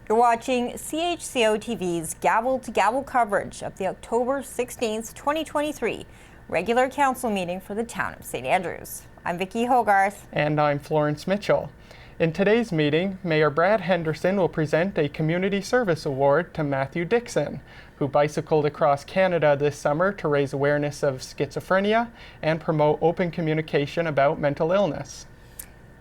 You're watching CHCO-TV's gavel-to-gavel coverage of the October 16th, 2023 regular council meeting for the town of St. Andrews. I'm Vicki Hogarth. And I'm Florence Mitchell. In today's meeting, Mayor Brad Henderson will present a Community Service Award to Matthew Dixon, who bicycled across Canada this summer to raise awareness of schizophrenia and promote open communication about mental illness.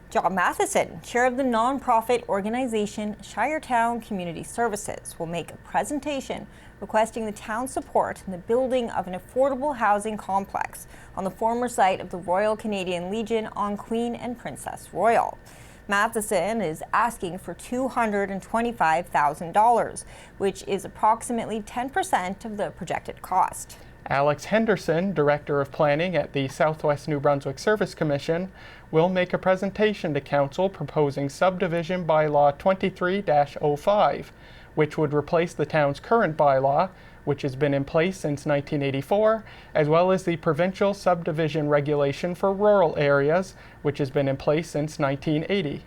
John Matheson, chair of the nonprofit organization Shiretown Community Services, will make a presentation requesting the town's support in the building of an affordable housing complex on the former site of the Royal Canadian Legion on Queen and Princess Royal. Matheson is asking for $225,000, which is approximately 10% of the projected cost. Alex Henderson, Director of Planning at the Southwest New Brunswick Service Commission, will make a presentation to Council proposing Subdivision Bylaw 23-05, which would replace the town's current bylaw, which has been in place since 1984, as well as the Provincial Subdivision Regulation for rural areas, which has been in place since 1980.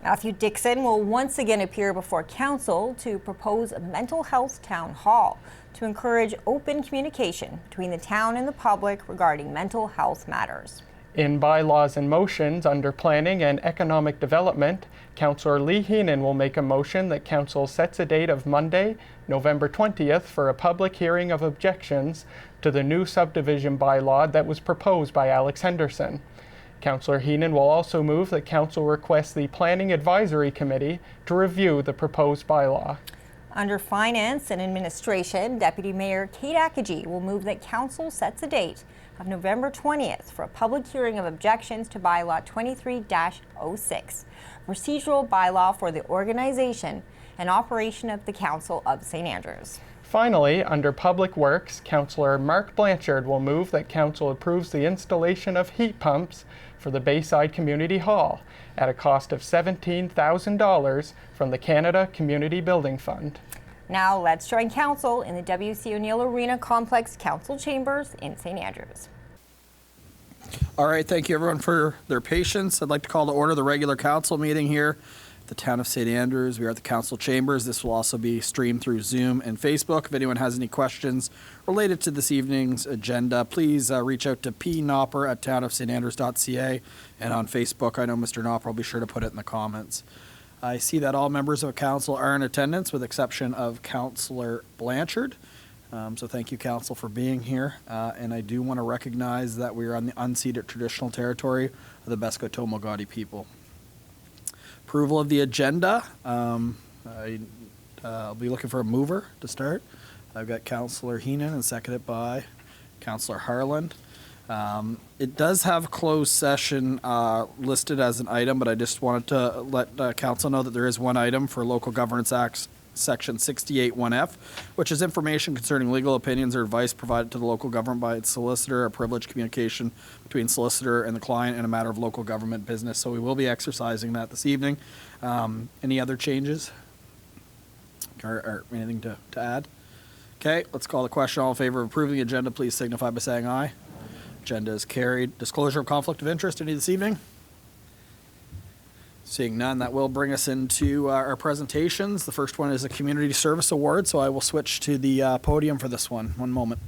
Matthew Dixon will once again appear before Council to propose a mental health town hall to encourage open communication between the town and the public regarding mental health matters. In Bylaws and Motions under Planning and Economic Development, Councillor Lee Heenan will make a motion that Council sets a date of Monday, November 20th for a public hearing of objections to the new subdivision bylaw that was proposed by Alex Henderson. Councillor Heenan will also move that Council request the Planning Advisory Committee to review the proposed bylaw. Under Finance and Administration, Deputy Mayor Kate Akagi will move that Council sets a date of November 20th for a public hearing of objections to Bylaw 23-06, procedural bylaw for the organization and operation of the Council of St. Andrews. Finally, under Public Works, Councillor Mark Blanchard will move that Council approves the installation of heat pumps for the Bayside Community Hall at a cost of $17,000 from the Canada Community Building Fund. Now let's join Council in the W.C. O'Neill Arena Complex Council Chambers in St. Andrews. All right, thank you everyone for their patience. I'd like to call to order the regular council meeting here at the town of St. Andrews. We are at the council chambers. This will also be streamed through Zoom and Facebook. If anyone has any questions related to this evening's agenda, please reach out to pnopper@townofstandrews.ca, and on Facebook, I know Mr. Nopper will be sure to put it in the comments. I see that all members of council are in attendance with exception of Councillor Blanchard. So thank you, council, for being here. And I do want to recognize that we are on the unceded traditional territory of the Beskoto-Mogadi people. Approval of the agenda. I'll be looking for a mover to start. I've got Councillor Heenan and seconded by Councillor Harland. It does have closed session listed as an item, but I just wanted to let council know that there is one item for Local Governance Act Section 68(1)(f), which is information concerning legal opinions or advice provided to the local government by its solicitor, a privileged communication between solicitor and the client in a matter of local government business. So we will be exercising that this evening. Any other changes or anything to add? Okay, let's call the question. All in favor of approving the agenda, please signify by saying aye. Agenda is carried. Disclosure of conflict of interest, any this evening? Seeing none, that will bring us into our presentations. The first one is a Community Service Award, so I will switch to the podium for this one. One moment.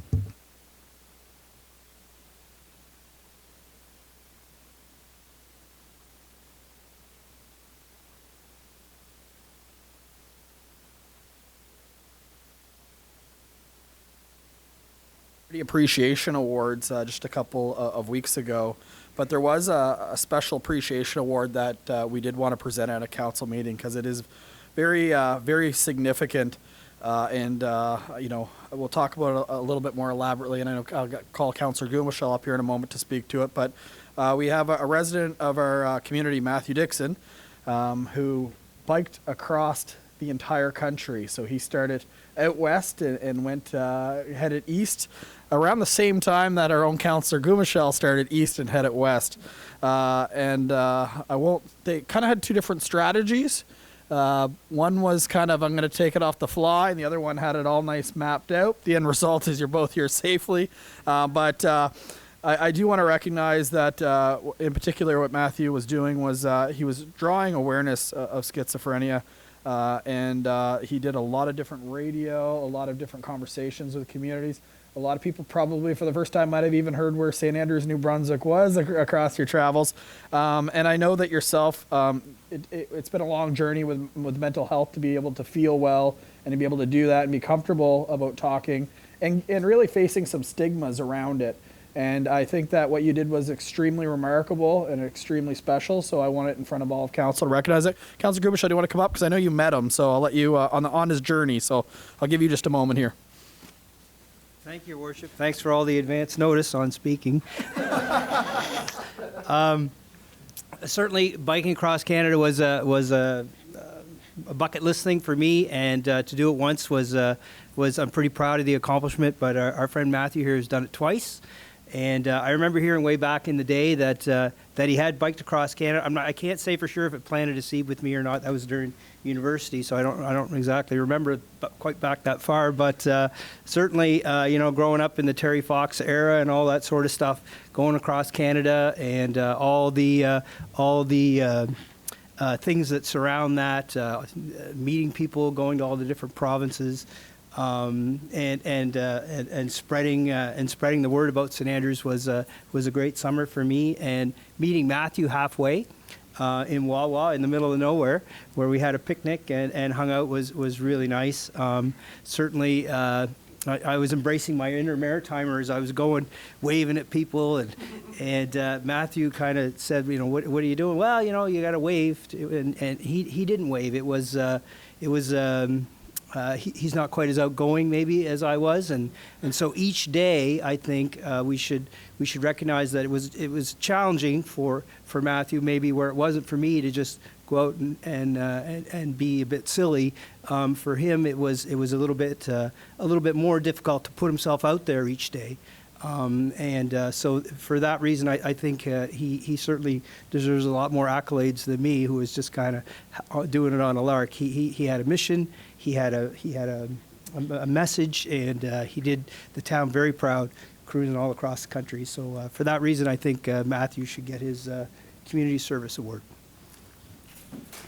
Appreciation Awards just a couple of weeks ago, but there was a special appreciation award that we did want to present at a council meeting because it is very significant, and you know, we'll talk about it a little bit more elaborately, and I know I'll call Councillor Gumashall up here in a moment to speak to it, but we have a resident of our community, Matthew Dixon, who biked across the entire country. So he started out west and went headed east around the same time that our own Councillor Gumashall started east and headed west. They kind of had two different strategies. One was kind of, I'm going to take it off the fly, and the other one had it all nice mapped out. The end result is you're both here safely. But I do want to recognize that in particular what Matthew was doing was he was drawing awareness of schizophrenia and he did a lot of different radio, a lot of different conversations with communities. A lot of people probably for the first time might have even heard where St. Andrews, New Brunswick was across your travels. And I know that yourself, it's been a long journey with mental health to be able to feel well and to be able to do that and be comfortable about talking and really facing some stigmas around it. And I think that what you did was extremely remarkable and extremely special. So I want it in front of all of council to recognize it. Councillor Grubishaw, do you want to come up? Because I know you met him, so I'll let you on his journey. So I'll give you just a moment here. Thank you, Your Worship. Thanks for all the advance notice on speaking. Certainly, biking across Canada was a bucket list thing for me, and to do it once was I'm pretty proud of the accomplishment. But our friend Matthew here has done it twice, and I remember hearing way back in the day that he had biked across Canada. I can't say for sure if it planted a seed with me or not. That was during university, so I don't exactly remember it quite back that far. But certainly, growing up in the Terry Fox era and all that sort of stuff, going across Canada and all the things that surround that, meeting people, going to all the different provinces, and spreading the word about St. Andrews was a great summer for me. And meeting Matthew halfway in Wawa in the middle of nowhere, where we had a picnic and hung out, was really nice. Certainly, I was embracing my inner Maritimer as I was going, waving at people, and Matthew kind of said, what are you doing? Well, you got to wave, and he didn't wave. He's not quite as outgoing maybe as I was, and so each day I think we should recognize that it was challenging for Matthew, maybe where it wasn't for me to just go out and be a bit silly. For him, it was a little bit more difficult to put himself out there each day. So for that reason, I think he certainly deserves a lot more accolades than me, who was just kind of doing it on a lark. He had a mission, he had a message, and he did the town very proud, cruising all across the country. So for that reason, I think Matthew should get his Community Service Award.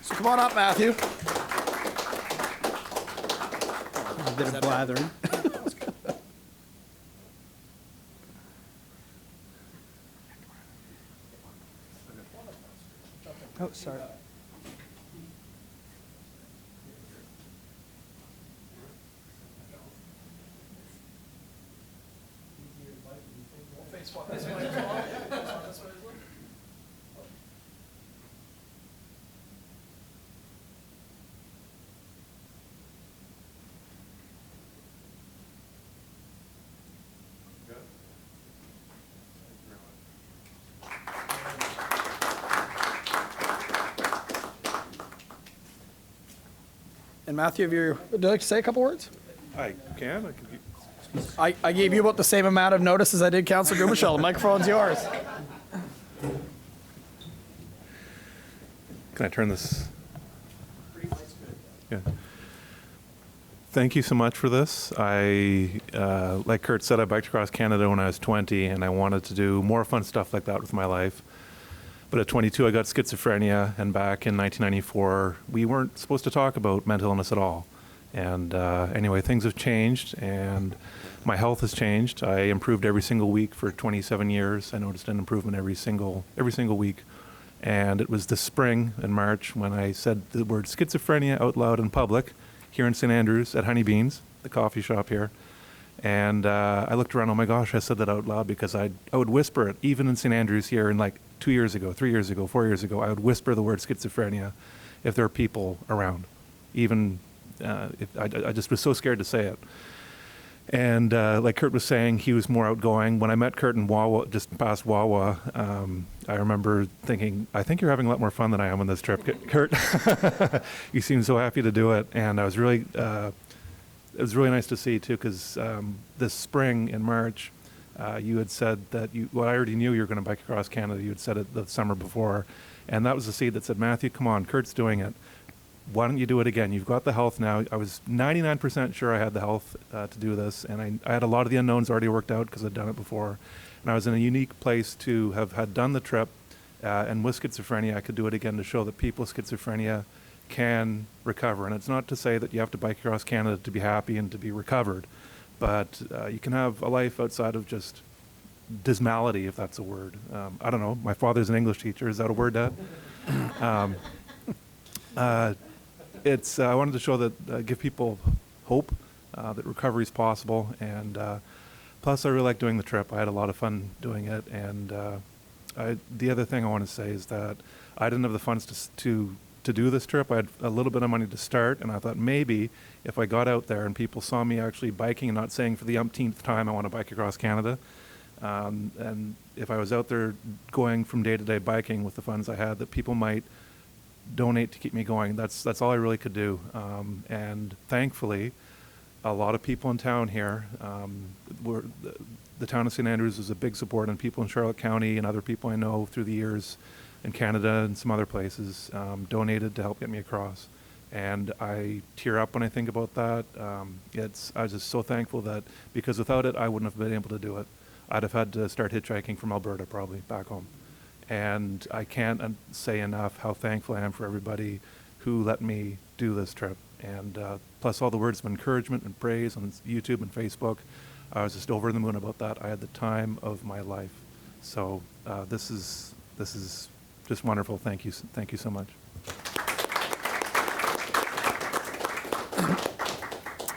So come on up, Matthew. A bit of blathering. Oh, sorry. And Matthew, would you like to say a couple words? I can. I gave you about the same amount of notice as I did Councillor Grubishaw. The microphone's yours. Can I turn this? Yeah. Thank you so much for this. Like Kurt said, I biked across Canada when I was 20, and I wanted to do more fun stuff like that with my life. But at 22, I got schizophrenia, and back in 1994, we weren't supposed to talk about mental illness at all. And anyway, things have changed, and my health has changed. I improved every single week for 27 years. I noticed an improvement every single week. And it was this spring in March when I said the word schizophrenia out loud in public here in St. Andrews at Honey Beans, the coffee shop here. And I looked around, oh my gosh, I said that out loud, because I would whisper it, even in St. Andrews here, in like 2 years ago, 3 years ago, 4 years ago, I would whisper the word schizophrenia if there are people around. Even if I just was so scared to say it. And like Kurt was saying, he was more outgoing. When I met Kurt in Wawa, just past Wawa, I remember thinking, I think you're having a lot more fun than I am on this trip, Kurt. You seem so happy to do it. And I was really, it was really nice to see too, because this spring in March, you had said that I already knew you were going to bike across Canada. You had said it the summer before. And that was the seed that said, Matthew, come on, Kurt's doing it. Why don't you do it again? You've got the health now. I was 99% sure I had the health to do this. And I had a lot of the unknowns already worked out because I'd done it before. And I was in a unique place to have had done the trip. And with schizophrenia, I could do it again to show that people with schizophrenia can recover. And it's not to say that you have to bike across Canada to be happy and to be recovered, but you can have a life outside of just dismality, if that's a word. I don't know. My father's an English teacher. Is that a word, Dad? I wanted to show that, give people hope that recovery is possible. And plus, I really like doing the trip. I had a lot of fun doing it. And the other thing I want to say is that I didn't have the funds to do this trip. I had a little bit of money to start, and I thought maybe if I got out there and people saw me actually biking and not saying for the umpteenth time I want to bike across Canada, and if I was out there going from day to day biking with the funds I had, that people might donate to keep me going. That's all I really could do. And thankfully, a lot of people in town here, the town of St. Andrews is a big support, and people in Charlotte County and other people I know through the years in Canada and some other places donated to help get me across. And I tear up when I think about that. I was just so thankful that, because without it, I wouldn't have been able to do it. I'd have had to start hitchhiking from Alberta probably back home. And I can't say enough how thankful I am for everybody who let me do this trip. And plus all the words of encouragement and praise on YouTube and Facebook. I was just over the moon about that. I had the time of my life. So this is just wonderful. Thank you so much.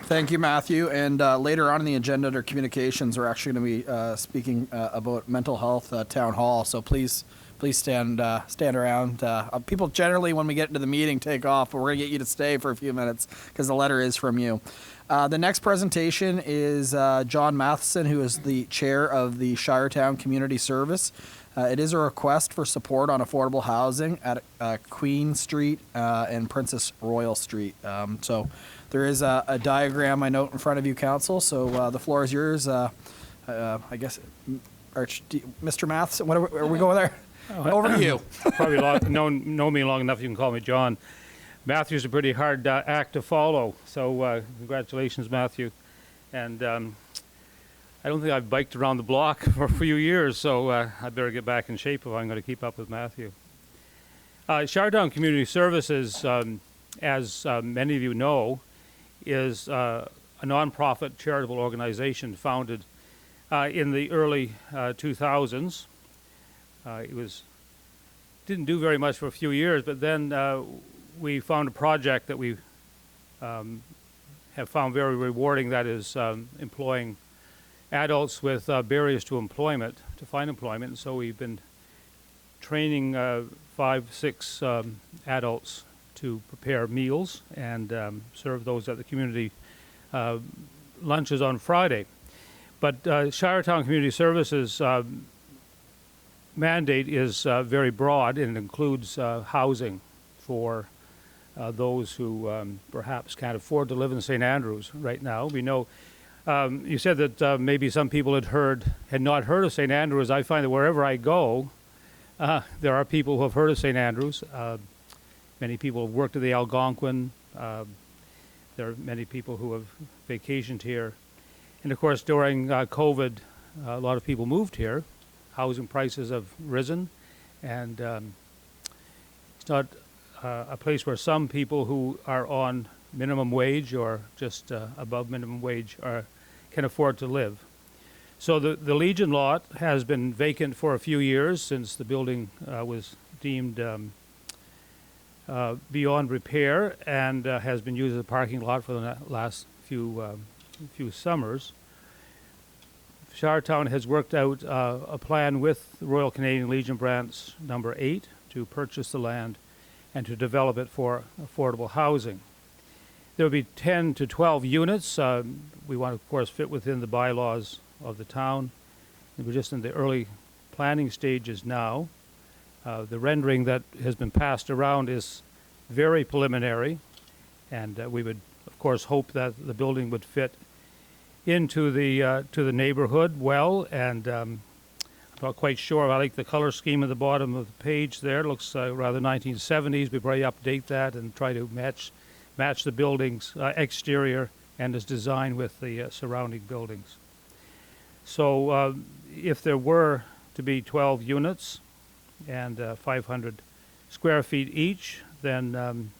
Thank you, Matthew. And later on in the agenda under communications, we're actually going to be speaking about mental health town hall. So please stand around. People generally, when we get into the meeting, take off, but we're going to get you to stay for a few minutes because the letter is from you. The next presentation is John Matheson, who is the chair of the Shiretown Community Service. It is a request for support on affordable housing at Queen Street and Princess Royal Street. So there is a diagram I note in front of you, Council. So the floor is yours. I guess, Mr. Matheson, are we going there? Over to you. Probably know me long enough, you can call me John. Matthew's a pretty hard act to follow, so congratulations, Matthew. And I don't think I've biked around the block for a few years, so I better get back in shape if I'm going to keep up with Matthew. Shiretown Community Services, as many of you know, is a nonprofit charitable organization founded in the early 2000s. It didn't do very much for a few years, but then we found a project that we have found very rewarding, that is employing adults with barriers to employment, to find employment. And so we've been training 5-6 adults to prepare meals and serve those at the community lunches on Friday. But Shiretown Community Services mandate is very broad, and it includes housing for those who perhaps can't afford to live in St. Andrews right now. We know you said that maybe some people had not heard of St. Andrews. I find that wherever I go, there are people who have heard of St. Andrews. Many people have worked at the Algonquin. There are many people who have vacationed here. And of course, during COVID, a lot of people moved here. Housing prices have risen, and it's not a place where some people who are on minimum wage or just above minimum wage can afford to live. So the Legion lot has been vacant for a few years since the building was deemed beyond repair, and has been used as a parking lot for the last few summers. Shiretown has worked out a plan with the Royal Canadian Legion Branch number 8 to purchase the land and to develop it for affordable housing. There will be 10 to 12 units. We want to, of course, fit within the bylaws of the town. We're just in the early planning stages now. The rendering that has been passed around is very preliminary, and we would, of course, hope that the building would fit into the neighborhood well. And I'm not quite sure. I like the color scheme at the bottom of the page there. It looks rather 1970s. We probably update that and try to match the building's exterior and its design with the surrounding buildings. So if there were to be 12 units and 500 square feet each, then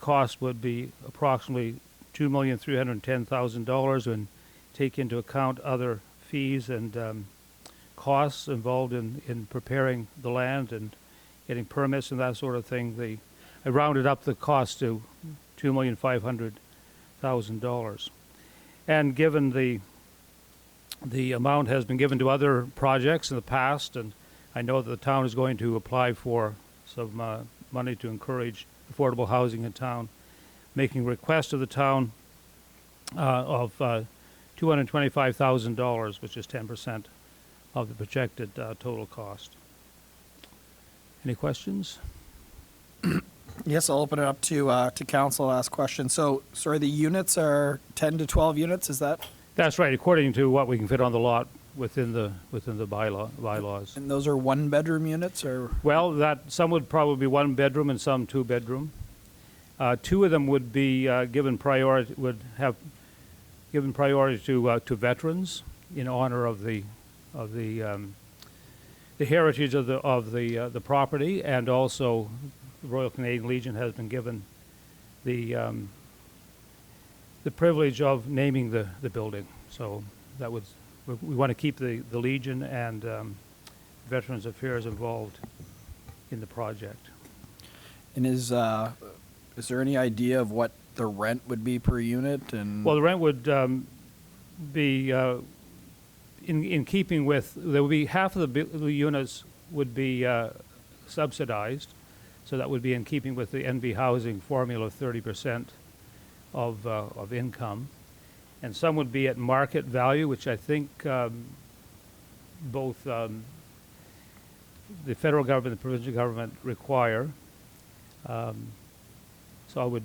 cost would be approximately $2,310,000 and take into account other fees and costs involved in preparing the land and getting permits and that sort of thing. I rounded up the cost to $2,500,000. And given the amount has been given to other projects in the past, and I know that the town is going to apply for some money to encourage affordable housing in town, making request of the town of $225,000, which is 10% of the projected total cost. Any questions? Yes, I'll open it up to council, ask questions. So, sorry, the units are 10 to 12 units, is that? That's right, according to what we can fit on the lot within the bylaws. And those are one-bedroom units, or? Well, some would probably be one bedroom and some two bedroom. Two of them would be given priority to veterans in honor of the heritage of the property, and also the Royal Canadian Legion has been given the privilege of naming the building. So that was, we want to keep the Legion and Veterans Affairs involved in the project. And is there any idea of what the rent would be per unit? And Well, the rent would be in keeping with, there would be half of the units would be subsidized, so that would be in keeping with the NV housing formula of 30% of income, and some would be at market value, which I think both the federal government and the provincial government require. So I would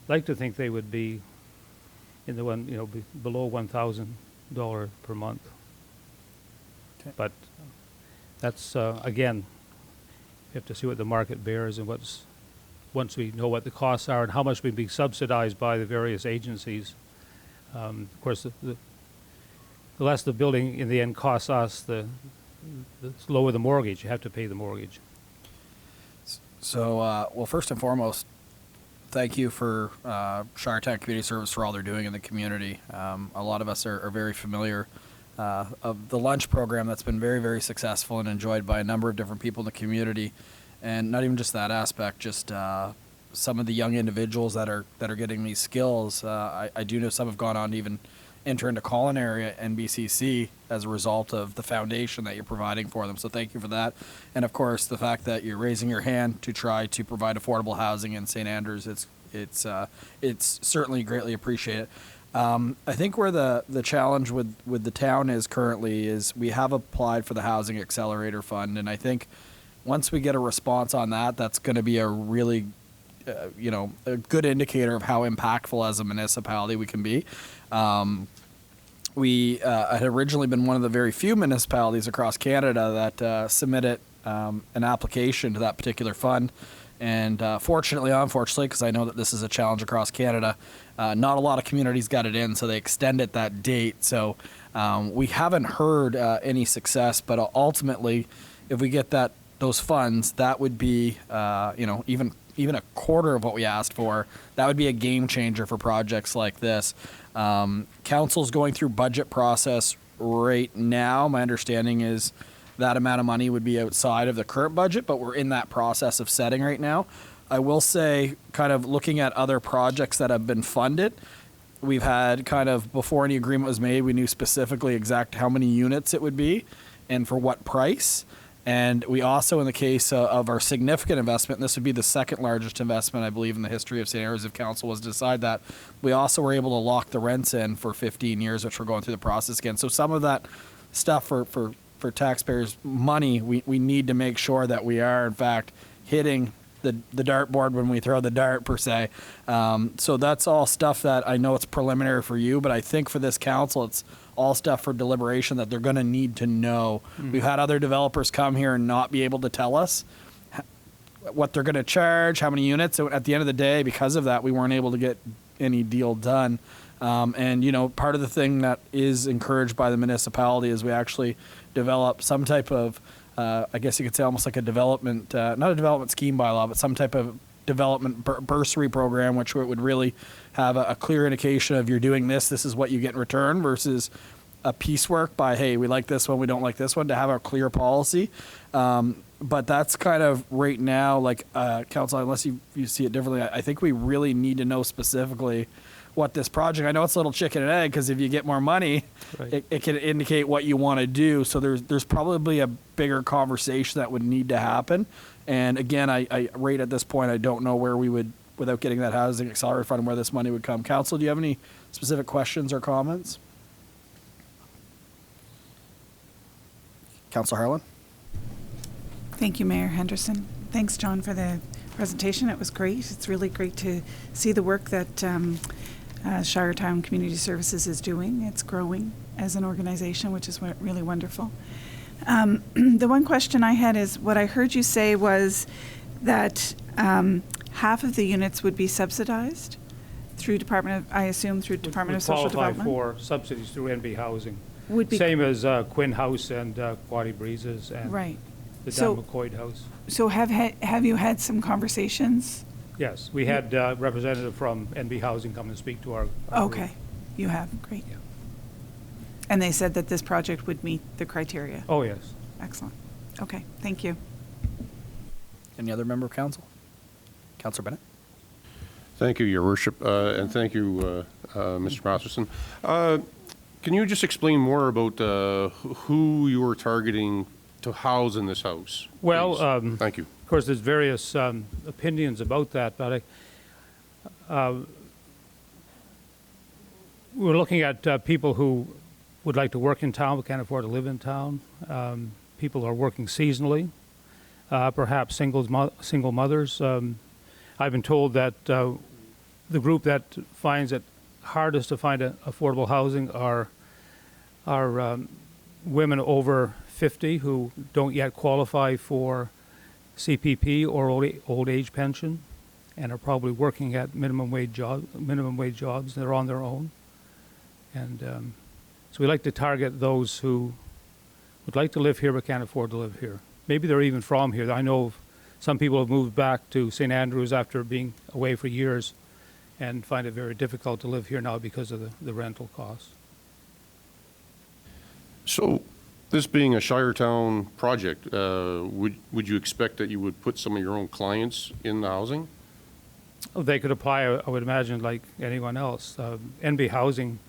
like to think they would be in the below $1,000 per month. Okay. But that's again, you have to see what the market bears and once we know what the costs are and how much we'd be subsidized by the various agencies. Of course, the less the building in the end costs us, the lower the mortgage. You have to pay the mortgage. So, well, first and foremost, thank you for Shiretown Community Service for all they're doing in the community. A lot of us are very familiar of the lunch program that's been very, very successful and enjoyed by a number of different people in the community. And not even just that aspect, just some of the young individuals that are getting these skills. I do know some have gone on to even enter into culinary at NBCC as a result of the foundation that you're providing for them. So thank you for that. And of course, the fact that you're raising your hand to try to provide affordable housing in St. Andrews, it's certainly greatly appreciated. I think where the challenge with the town is currently is we have applied for the Housing Accelerator Fund, and I think once we get a response on that, that's going to be a really a good indicator of how impactful as a municipality we can be. We had originally been one of the very few municipalities across Canada that submitted an application to that particular fund. And fortunately, unfortunately, because I know that this is a challenge across Canada, not a lot of communities got it in, so they extended that date. So we haven't heard any success, but ultimately, if we get those funds, that would be even a quarter of what we asked for. That would be a game changer for projects like this. Council's going through budget process right now. My understanding is that amount of money would be outside of the current budget, but we're in that process of setting right now. I will say, kind of looking at other projects that have been funded, we've had kind of, before any agreement was made, we knew specifically exact how many units it would be and for what price. And we also, in the case of our significant investment, and this would be the second largest investment, I believe, in the history of St. Andrews if council was to decide that, we also were able to lock the rents in for 15 years, which we're going through the process again. So some of that stuff for taxpayers' money, we need to make sure that we are, in fact, hitting the dartboard when we throw the dart, per se. So that's all stuff that I know it's preliminary for you, but I think for this council, it's all stuff for deliberation that they're going to need to know. Mm-hmm. We've had other developers come here and not be able to tell us what they're going to charge, how many units. So at the end of the day, because of that, we weren't able to get any deal done. And, part of the thing that is encouraged by the municipality is we actually develop some type of, I guess you could say almost like a development, not a development scheme bylaw, but some type of development bursary program, which would really have a clear indication of you're doing this is what you get in return, versus a piecework by, hey, we like this one, we don't like this one, to have a clear policy. But that's kind of right now, like, council, unless you see it differently, I think we really need to know specifically what this project, I know it's a little chicken and egg, because if you get more money, Right. it can indicate what you want to do. So there's probably a bigger conversation that would need to happen. And again, I right at this point, I don't know where we would, without getting that housing accelerator fund, where this money would come. Council, do you have any specific questions or comments? Councilor Harlan? Thank you, Mayor Henderson. Thanks, John, for the presentation. It was great. It's really great to see the work that Shiretown Community Services is doing. It's growing as an organization, which is really wonderful. The one question I had is, what I heard you say was that half of the units would be subsidized through Department of, I assume through Department of Social Development? Qualify for subsidies through NB Housing. Would be Same as Quinn House and Quaddy Breezes and right. the So- Dan McCoy House. So have you had some conversations? Yes, we had a representative from NB Housing come and speak to our group. Okay, you have, great. Yeah. And they said that this project would meet the criteria? Oh, yes. Excellent. Okay, thank you. Any other member of council? Councilor Bennett? Thank you, Your Worship, and thank you, Mr. Masterson. Can you just explain more about who you were targeting to house in this house? Well, please? Thank you. Of course, there's various opinions about that, but we're looking at people who would like to work in town but can't afford to live in town. People who are working seasonally, perhaps single mothers. I've been told that the group that finds it hardest to find affordable housing are women over 50 who don't yet qualify for CPP or old age pension, and are probably working at minimum wage jobs. They're on their own, and so we like to target those who would like to live here but can't afford to live here. Maybe they're even from here. I know some people have moved back to St. Andrews after being away for years and find it very difficult to live here now because of the rental costs. So, this being a Shiretown project, would you expect that you would put some of your own clients in the housing? Oh, they could apply, I would imagine, like anyone else. NB Housing,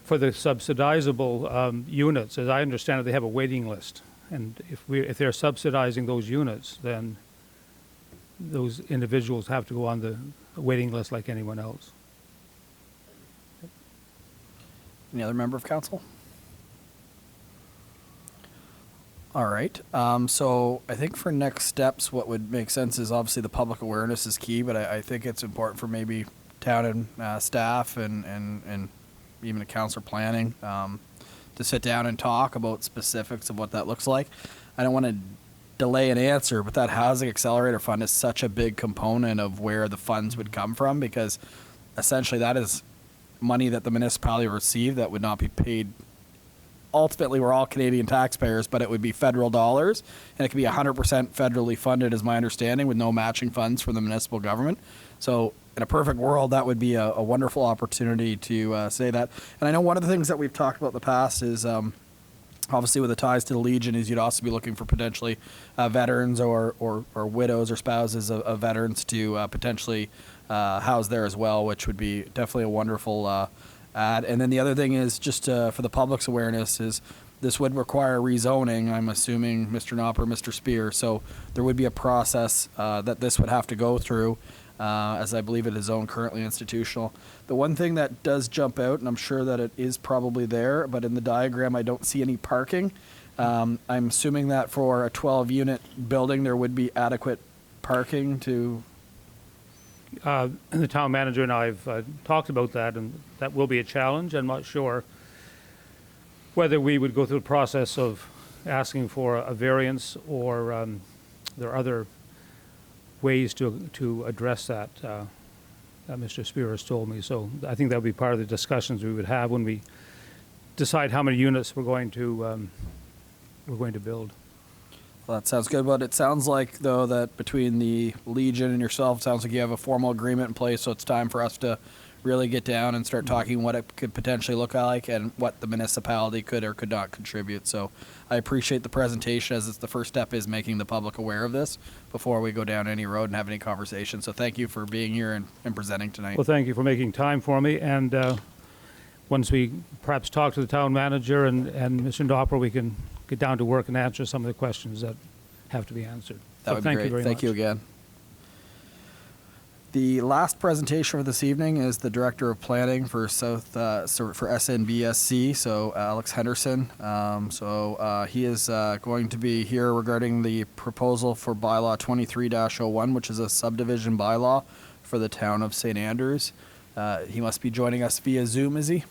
for the subsidizable units, as I understand it, they have a waiting list. And if they're subsidizing those units, then those individuals have to go on the waiting list like anyone else. Any other member of council? All right. So I think for next steps, what would make sense is obviously the public awareness is key, but I think it's important for maybe town and staff and even the council planning to sit down and talk about specifics of what that looks like. I don't want to delay an answer, but that housing accelerator fund is such a big component of where the funds would come from, because essentially that is money that the municipality received that would not be paid. Ultimately, we're all Canadian taxpayers, but it would be federal dollars, and it could be 100% federally funded, is my understanding, with no matching funds from the municipal government. So in a perfect world, that would be a wonderful opportunity to say that. And I know one of the things that we've talked about in the past is obviously with the ties to the Legion is you'd also be looking for potentially veterans or widows or spouses of veterans to potentially house there as well, which would be definitely a wonderful add. And then the other thing is just for the public's awareness is this would require rezoning, I'm assuming, Mr. Knopper, Mr. Spear. So there would be a process that this would have to go through, as I believe it is zoned currently institutional. The one thing that does jump out, and I'm sure that it is probably there, but in the diagram I don't see any parking. I'm assuming that for a 12-unit building there would be adequate parking to... The town manager and I have talked about that, and that will be a challenge. I'm not sure whether we would go through the process of asking for a variance or there are other ways to address that. Mr. Spear has told me. So I think that would be part of the discussions we would have when we decide how many units we're going to build. Well, that sounds good, but it sounds like, though, that between the Legion and yourself, it sounds like you have a formal agreement in place, so it's time for us to really get down and start talking what it could potentially look like and what the municipality could or could not contribute. So I appreciate the presentation, as it's the first step is making the public aware of this before we go down any road and have any conversation. So thank you for being here and presenting tonight. Well, thank you for making time for me. And once we perhaps talk to the town manager and Mr. Doppler, we can get down to work and answer some of the questions that have to be answered. That So would be thank great. you very Thank much. you again. The last presentation for this evening is the Director of Planning for for SNBSC, so Alex Henderson. He is going to be here regarding the proposal for bylaw 23-01, which is a subdivision bylaw for the town of St. Andrews. He must be joining us via Zoom, is he?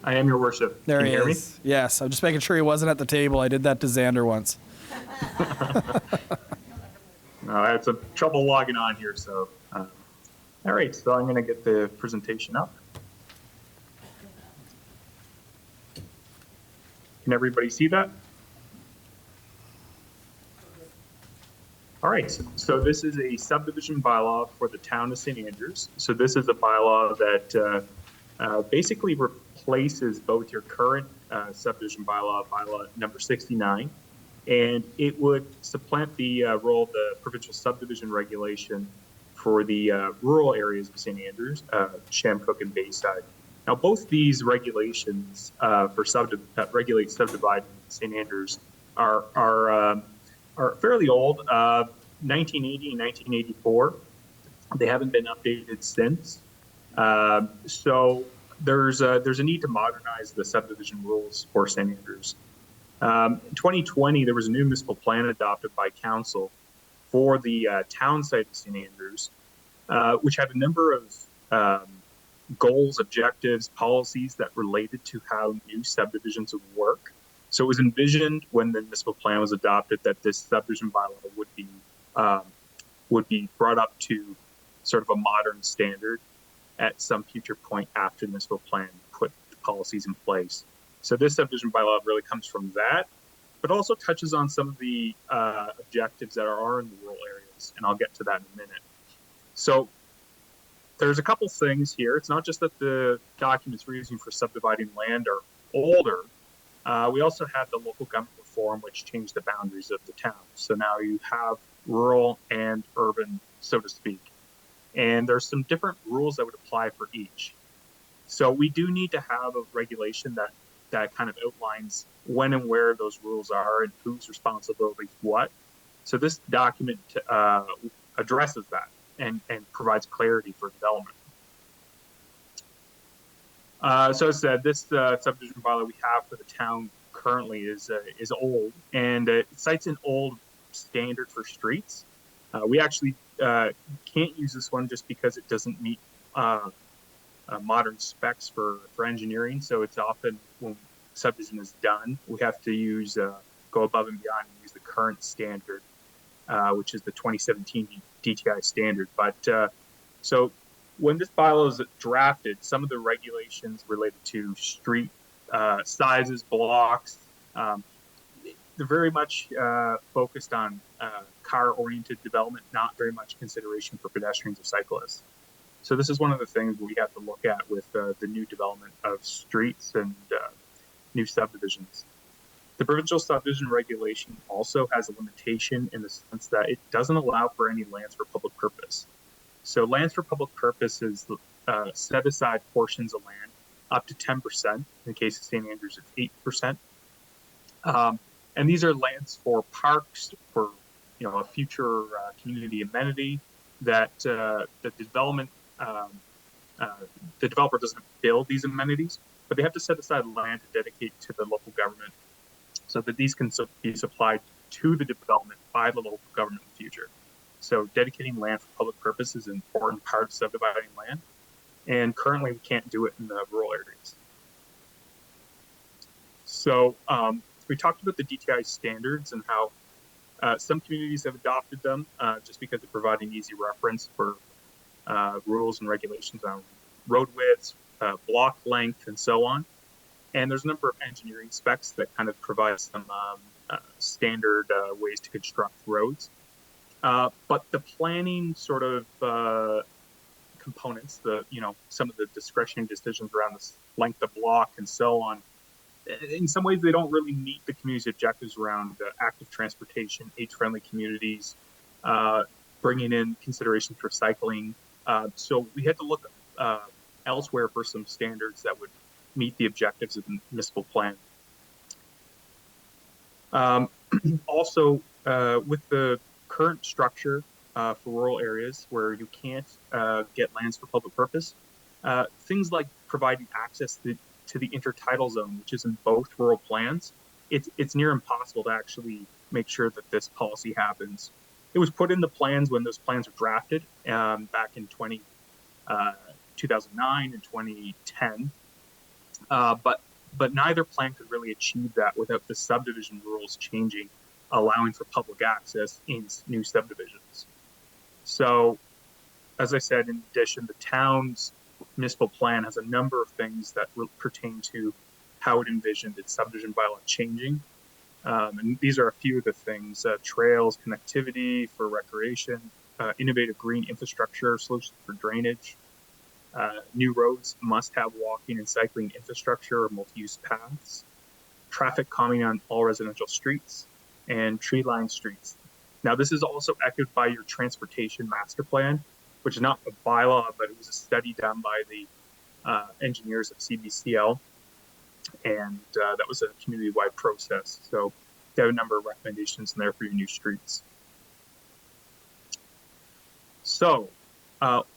I am, Your Worship. There Can he you hear is. Yes, I'm just making sure he wasn't at the table. I did that to Xander once. I had some trouble logging on here, so. All right, so I'm going to get the presentation up. Can everybody see that? All right, so this is a subdivision bylaw for the town of St. Andrews. So this is a bylaw that basically replaces both your current subdivision bylaw number 69, and it would supplant the role of the provincial subdivision regulation for the rural areas of St. Andrews, Shamcook and Bayside. Now, both these regulations regulate subdividing St. Andrews are fairly old, 1980 and 1984. They haven't been updated since. So there's a need to modernize the subdivision rules for St. Andrews. In 2020, there was a new municipal plan adopted by council for the town site of St. Andrews, which had a number of goals, objectives, policies that related to how new subdivisions would work. So it was envisioned when the municipal plan was adopted that this subdivision bylaw would be brought up to sort of a modern standard at some future point after the municipal plan put the policies in place. So this subdivision bylaw really comes from that, but also touches on some of the objectives that are in the rural areas, and I'll get to that in a minute. So there's a couple things here. It's not just that the documents we're using for subdividing land are older. We also have the local government reform, which changed the boundaries of the town. So now you have rural and urban, so to speak. And there's some different rules that would apply for each. So we do need to have a regulation that kind of outlines when and where those rules are and whose responsibility what. So this document addresses that and provides clarity for development. So as I said, this subdivision bylaw we have for the town currently is old, and it cites an old standard for streets. We actually can't use this one just because it doesn't meet modern specs for engineering. So it's often when subdivision is done, we have to go above and beyond and use the current standard, which is the 2017 DTI standard. But so when this bylaw is drafted, some of the regulations related to street sizes, blocks, they're very much focused on car-oriented development, not very much consideration for pedestrians or cyclists. So this is one of the things we have to look at with the new development of streets and new subdivisions. The provincial subdivision regulation also has a limitation in the sense that it doesn't allow for any lands for public purpose. So lands for public purpose is set aside portions of land up to 10%. In the case of St. Andrews, it's 8%. And these are lands for parks, for a future community amenity that the developer doesn't build these amenities, but they have to set aside land to dedicate to the local government so that these can be supplied to the development by the local government in the future. So dedicating land for public purpose is an important part of subdividing land, and currently we can't do it in the rural areas. So we talked about the DTI standards and how some communities have adopted them just because they provide an easy reference for rules and regulations on road widths, block length, and so on. And there's a number of engineering specs that kind of provide some standard ways to construct roads. But the planning sort of components, some of the discretionary decisions around the length of block and so on, in some ways they don't really meet the community's objectives around active transportation, age-friendly communities, bringing in considerations for cycling. So we had to look elsewhere for some standards that would meet the objectives of the municipal plan. Also, with the current structure for rural areas where you can't get lands for public purpose, things like providing access to the intertidal zone, which is in both rural plans, it's near impossible to actually make sure that this policy happens. It was put in the plans when those plans were drafted back in 2009 and 2010, but neither plan could really achieve that without the subdivision rules changing, allowing for public access in new subdivisions. So, as I said, in addition, the town's municipal plan has a number of things that pertain to how it envisioned its subdivision bylaw changing. And these are a few of the things: trails, connectivity for recreation, innovative green infrastructure solutions for drainage. New roads must have walking and cycling infrastructure or multi-use paths, traffic calming on all residential streets, and tree-lined streets. Now, this is also echoed by your transportation master plan, which is not a bylaw, but it was a study done by the engineers at CBCL, and that was a community-wide process. So they have a number of recommendations in there for your new streets. So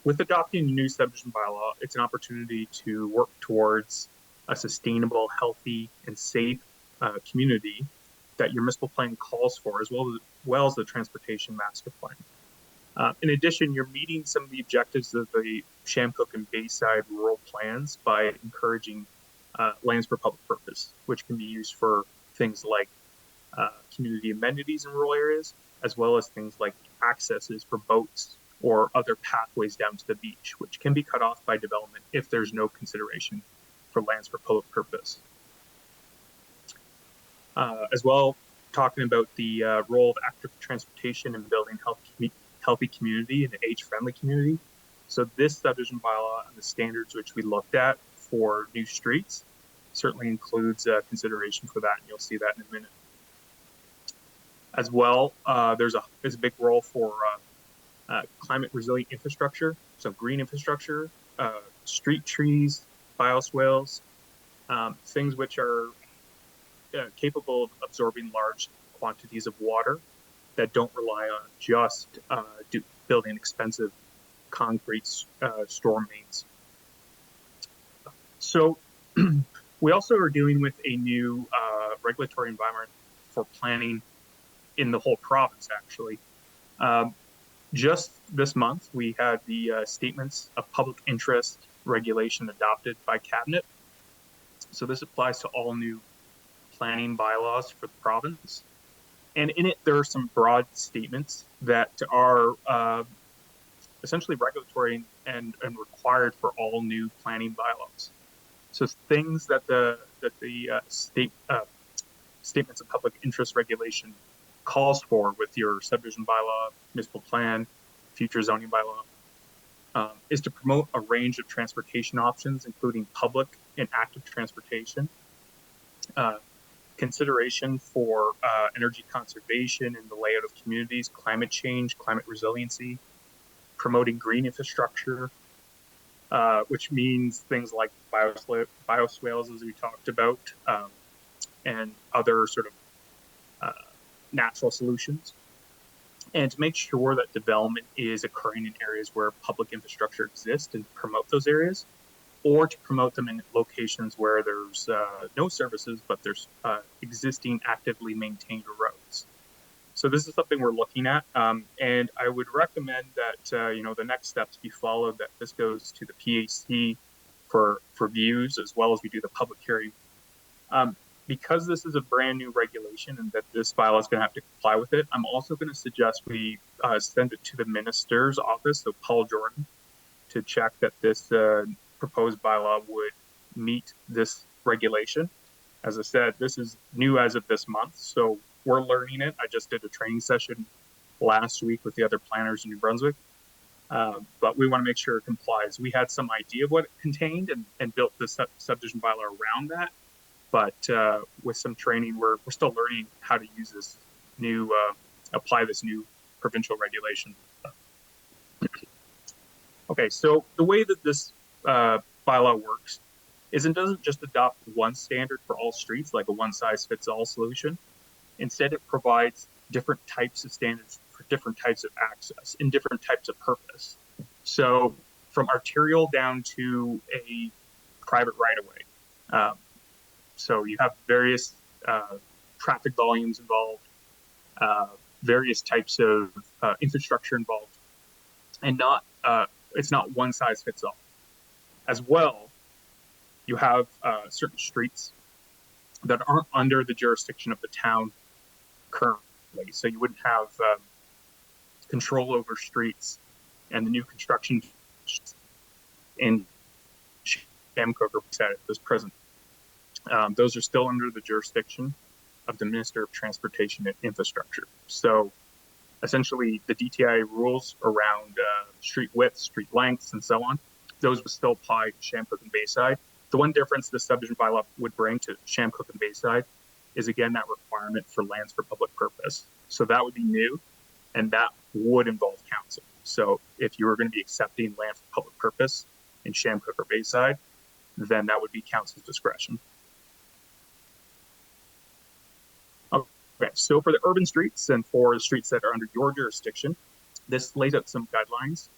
with adopting a new subdivision bylaw, it's an opportunity to work towards a sustainable, healthy, and safe community that your municipal plan calls for, as well as the transportation master plan. In addition, you're meeting some of the objectives of the Shamcook and Bayside rural plans by encouraging lands for public purpose, which can be used for things like community amenities in rural areas, as well as things like accesses for boats or other pathways down to the beach, which can be cut off by development if there's no consideration for lands for public purpose. As well, talking about the role of active transportation in building healthy community and an age-friendly community. So this subdivision bylaw and the standards which we looked at for new streets certainly includes consideration for that, and you'll see that in a minute. As well, there's a big role for climate resilient infrastructure, so green infrastructure, street trees, bioswales, things which are capable of absorbing large quantities of water that don't rely on just building expensive concrete storm mains. So we also are dealing with a new regulatory environment for planning in the whole province, actually. Just this month, we had the Statements of Public Interest regulation adopted by Cabinet. So this applies to all new planning bylaws for the province. And in it, there are some broad statements that are essentially regulatory and required for all new planning bylaws. So things that the Statements of Public Interest regulation calls for with your subdivision bylaw, municipal plan, future zoning bylaw, is to promote a range of transportation options, including public and active transportation, consideration for energy conservation in the layout of communities, climate change, climate resiliency, promoting green infrastructure, which means things like bioswales, as we talked about, and other sort of natural solutions, and to make sure that development is occurring in areas where public infrastructure exists and promote those areas, or to promote them in locations where there's no services, but there's existing actively maintained roads. So this is something we're looking at, and I would recommend that the next steps be followed, that this goes to the PAC for views, as well as we do the public hearing. Because this is a brand new regulation and that this bylaw is going to have to comply with it, I'm also going to suggest we send it to the minister's office, so Paul Jordan, to check that this proposed bylaw would meet this regulation. As I said, this is new as of this month, so we're learning it. I just did a training session last week with the other planners in New Brunswick, but we want to make sure it complies. We had some idea of what it contained and built the subdivision bylaw around that, but with some training, we're still learning how to use this new, apply this new provincial regulation. Okay, so the way that this bylaw works is it doesn't just adopt one standard for all streets like a one-size-fits-all solution. Instead, it provides different types of standards for different types of access and different types of purpose. So from arterial down to a private right-of-way. So you have various traffic volumes involved, various types of infrastructure involved, and it's not one size fits all. As well, you have certain streets that aren't under the jurisdiction of the town currently. So you wouldn't have control over streets and the new construction in Shamcook at this present. Those are still under the jurisdiction of the Minister of Transportation and Infrastructure. So essentially the DTI rules around street widths, street lengths, and so on, those would still apply to Shamcook and Bayside. The one difference the subdivision bylaw would bring to Shamcook and Bayside is, again, that requirement for lands for public purpose. So that would be new, and that would involve council. So if you were going to be accepting land for public purpose in Shamcook or Bayside, then that would be council's discretion. Okay, so for the urban streets and for the streets that are under your jurisdiction, this lays out some guidelines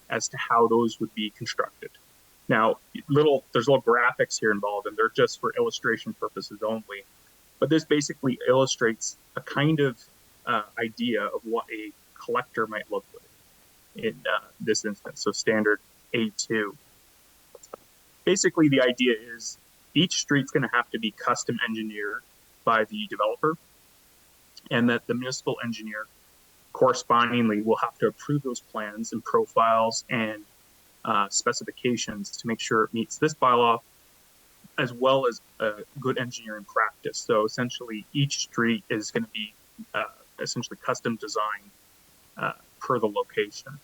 as to how those would be constructed. Now, there's little graphics here involved, and they're just for illustration purposes only. But this basically illustrates a kind of idea of what a collector might look like in this instance, so standard A2. Basically, the idea is each street's going to have to be custom engineered by the developer, and that the municipal engineer correspondingly will have to approve those plans and profiles and specifications to make sure it meets this bylaw, as well as good engineering practice. So essentially, each street is going to be essentially custom designed per the location.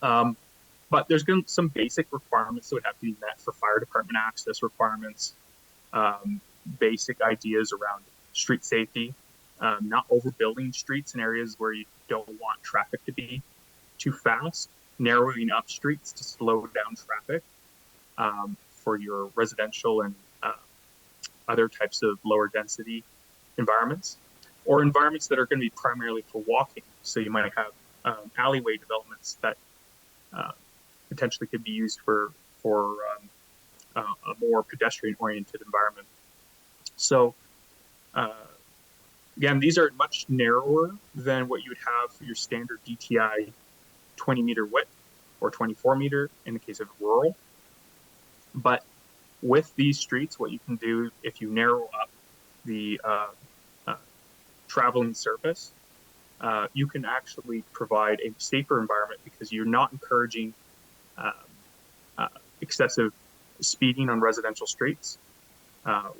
But there's going to be some basic requirements that would have to be met for fire department access requirements, basic ideas around street safety, not overbuilding streets in areas where you don't want traffic to be too fast, narrowing up streets to slow down traffic for your residential and other types of lower density environments, or environments that are going to be primarily for walking. So you might have alleyway developments that potentially could be used for a more pedestrian-oriented environment. So again, these are much narrower than what you would have for your standard DTI 20-meter width or 24-meter in the case of rural. But with these streets, what you can do if you narrow up the traveling surface, you can actually provide a safer environment because you're not encouraging excessive speeding on residential streets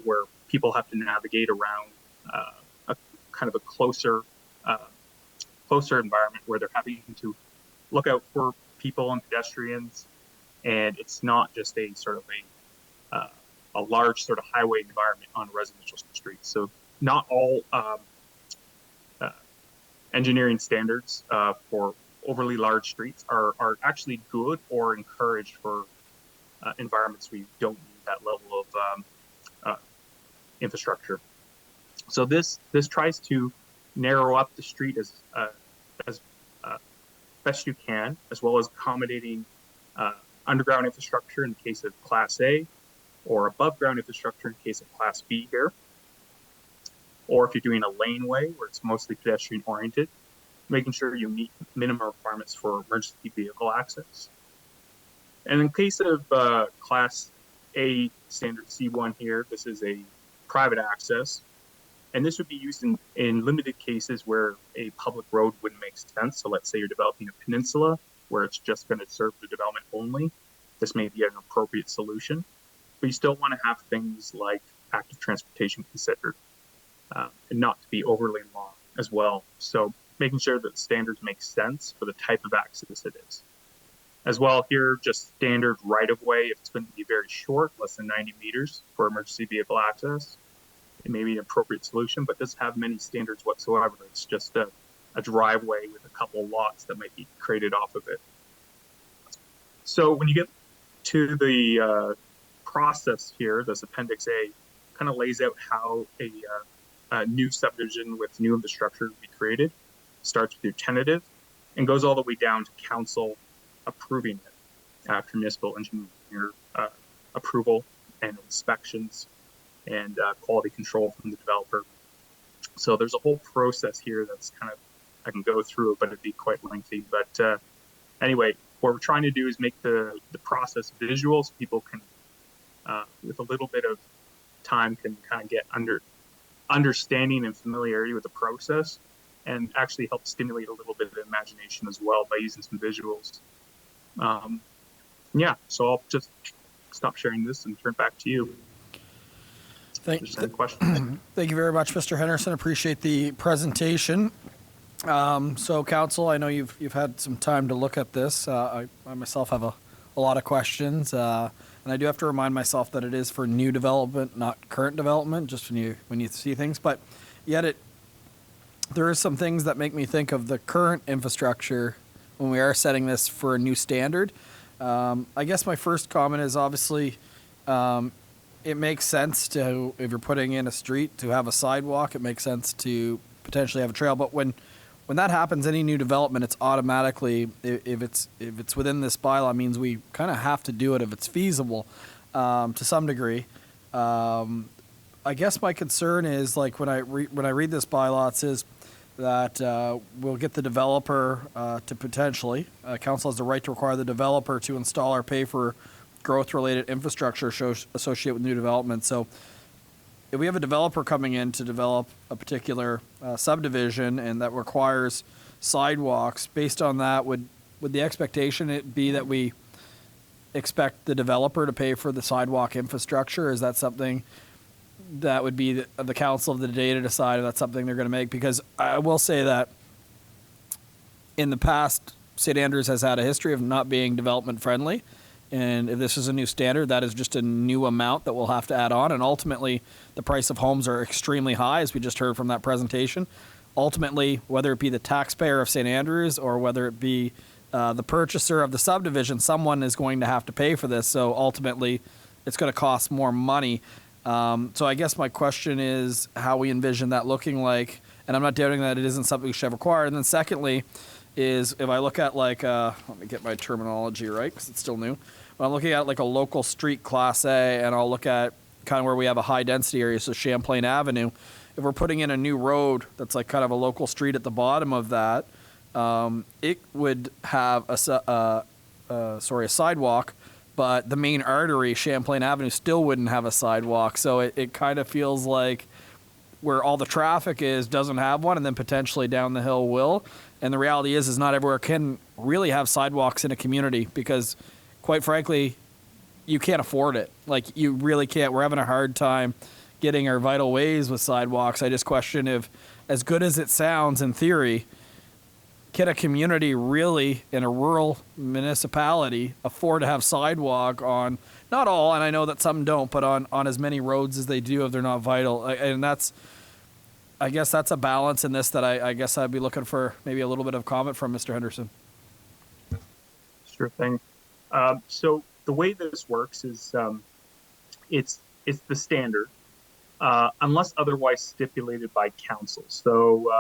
where people have to navigate around a kind of a closer environment where they're having to look out for people and pedestrians, and it's not just a sort of a large sort of highway environment on residential streets. So not all engineering standards for overly large streets are actually good or encouraged for environments where you don't need that level of infrastructure. So this tries to narrow up the street as best you can, as well as accommodating underground infrastructure in the case of Class A, or above ground infrastructure in case of Class B here. Or if you're doing a laneway where it's mostly pedestrian oriented, making sure you meet minimum requirements for emergency vehicle access. And in case of Class A standard C1 here, this is a private access. And this would be used in limited cases where a public road wouldn't make sense. So let's say you're developing a peninsula where it's just going to serve the development only. This may be an appropriate solution. but you still want to have things like active transportation considered, and not to be overly long as well. So making sure that standards make sense for the type of access it is. As well, here, just standard right-of-way, if it's going to be very short, less than 90 meters for emergency vehicle access, it may be an appropriate solution, but doesn't have many standards whatsoever. It's just a driveway with a couple lots that might be created off of it. So when you get to the process here, this Appendix A kind of lays out how a new subdivision with new infrastructure would be created. Starts with your tentative and goes all the way down to council approving it after municipal engineer approval and inspections and quality control from the developer. So there's a whole process here that's kind of, I can go through it, but it'd be quite lengthy. But anyway, what we're trying to do is make the process visual so people can, with a little bit of time, can kind of get understanding and familiarity with the process, and actually help stimulate a little bit of imagination as well by using some visuals. Yeah, so I'll just stop sharing this and turn back to you. Thank you very much, Mr. Henderson. Appreciate the presentation. So, Council, I know you've had some time to look at this. I myself have a lot of questions, and I do have to remind myself that it is for new development, not current development. Just when you see things, but yet there are some things that make me think of the current infrastructure when we are setting this for a new standard. I guess my first comment is obviously it makes sense to, if you're putting in a street, to have a sidewalk. It makes sense to potentially have a trail. But when that happens, any new development, it's automatically, if it's within this bylaw, means we kind of have to do it if it's feasible to some degree. I guess my concern is, like, when I read this bylaw, it says that we'll get the developer to potentially, council has the right to require the developer to install or pay for growth-related infrastructure associated with new development. So if we have a developer coming in to develop a particular subdivision and that requires sidewalks, based on that, would the expectation it be that we expect the developer to pay for the sidewalk infrastructure? Is that something that would be the council of the day to decide if that's something they're going to make? Because I will say that in the past, St. Andrews has had a history of not being development friendly. And if this is a new standard, that is just a new amount that we'll have to add on. And ultimately, the price of homes are extremely high, as we just heard from that presentation. Ultimately, whether it be the taxpayer of St. Andrews or whether it be the purchaser of the subdivision, someone is going to have to pay for this. So ultimately, it's going to cost more money. So I guess my question is how we envision that looking like. And I'm not doubting that it isn't something we should have required. And then secondly, is if I look at, like, let me get my terminology right because it's still new. When I'm looking at like a local street class A, and I'll look at kind of where we have a high density area, so Champlain Avenue, if we're putting in a new road that's like kind of a local street at the bottom of that, it would have a sidewalk, but the main artery, Champlain Avenue, still wouldn't have a sidewalk. So it kind of feels like where all the traffic is doesn't have one, and then potentially down the hill will. And the reality is not everywhere can really have sidewalks in a community because, quite frankly, you can't afford it. Like, you really can't. We're having a hard time getting our vital ways with sidewalks. I just question if, as good as it sounds in theory, can a community really, in a rural municipality, afford to have sidewalk on, not all, and I know that some don't, but on as many roads as they do if they're not vital. And I guess that's a balance in this that I guess I'd be looking for maybe a little bit of comment from Mr. Henderson. Sure thing. So the way this works is it's the standard, unless otherwise stipulated by council. So,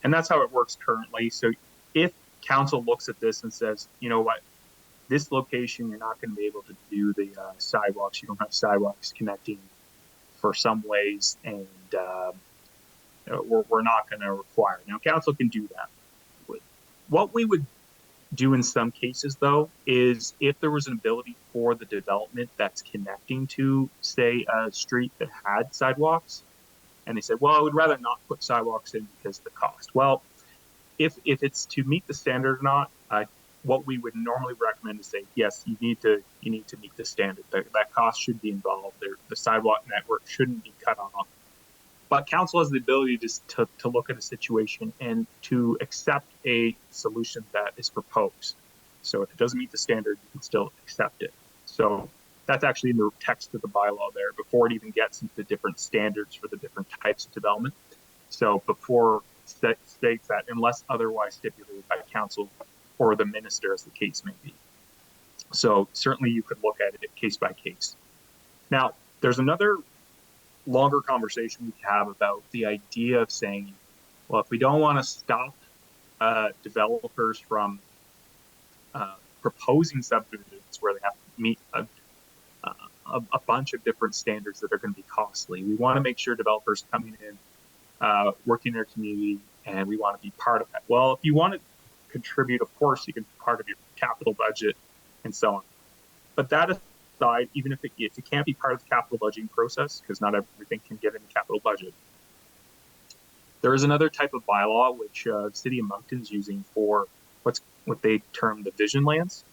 and that's how it works currently. So if council looks at this and says, you know what, this location, you're not going to be able to do the sidewalks. You don't have sidewalks connecting for some ways, and we're not going to require it. Now, council can do that. What we would do in some cases, though, is if there was an ability for the development that's connecting to, say, a street that had sidewalks, and they said, well, I would rather not put sidewalks in because of the cost. Well, if it's to meet the standard or not, what we would normally recommend is say, yes, you need to meet the standard. That cost should be involved. The sidewalk network shouldn't be cut off. But council has the ability to look at a situation and to accept a solution that is proposed. So if it doesn't meet the standard, you can still accept it. So that's actually in the text of the bylaw there before it even gets into the different standards for the different types of development. So before it states that unless otherwise stipulated by council or the minister, as the case may be. So certainly you could look at it case by case. Now, there's another longer conversation we have about the idea of saying, well, if we don't want to stop developers from proposing subdivisions where they have to meet a bunch of different standards that are going to be costly, we want to make sure developers coming in, working in their community, and we want to be part of that. Well, if you want to contribute, of course, you can be part of your capital budget and so on. But that aside, even if it can't be part of the capital budgeting process, because not everything can get in the capital budget, there is another type of bylaw which the City of Moncton is using for what they term the vision lands.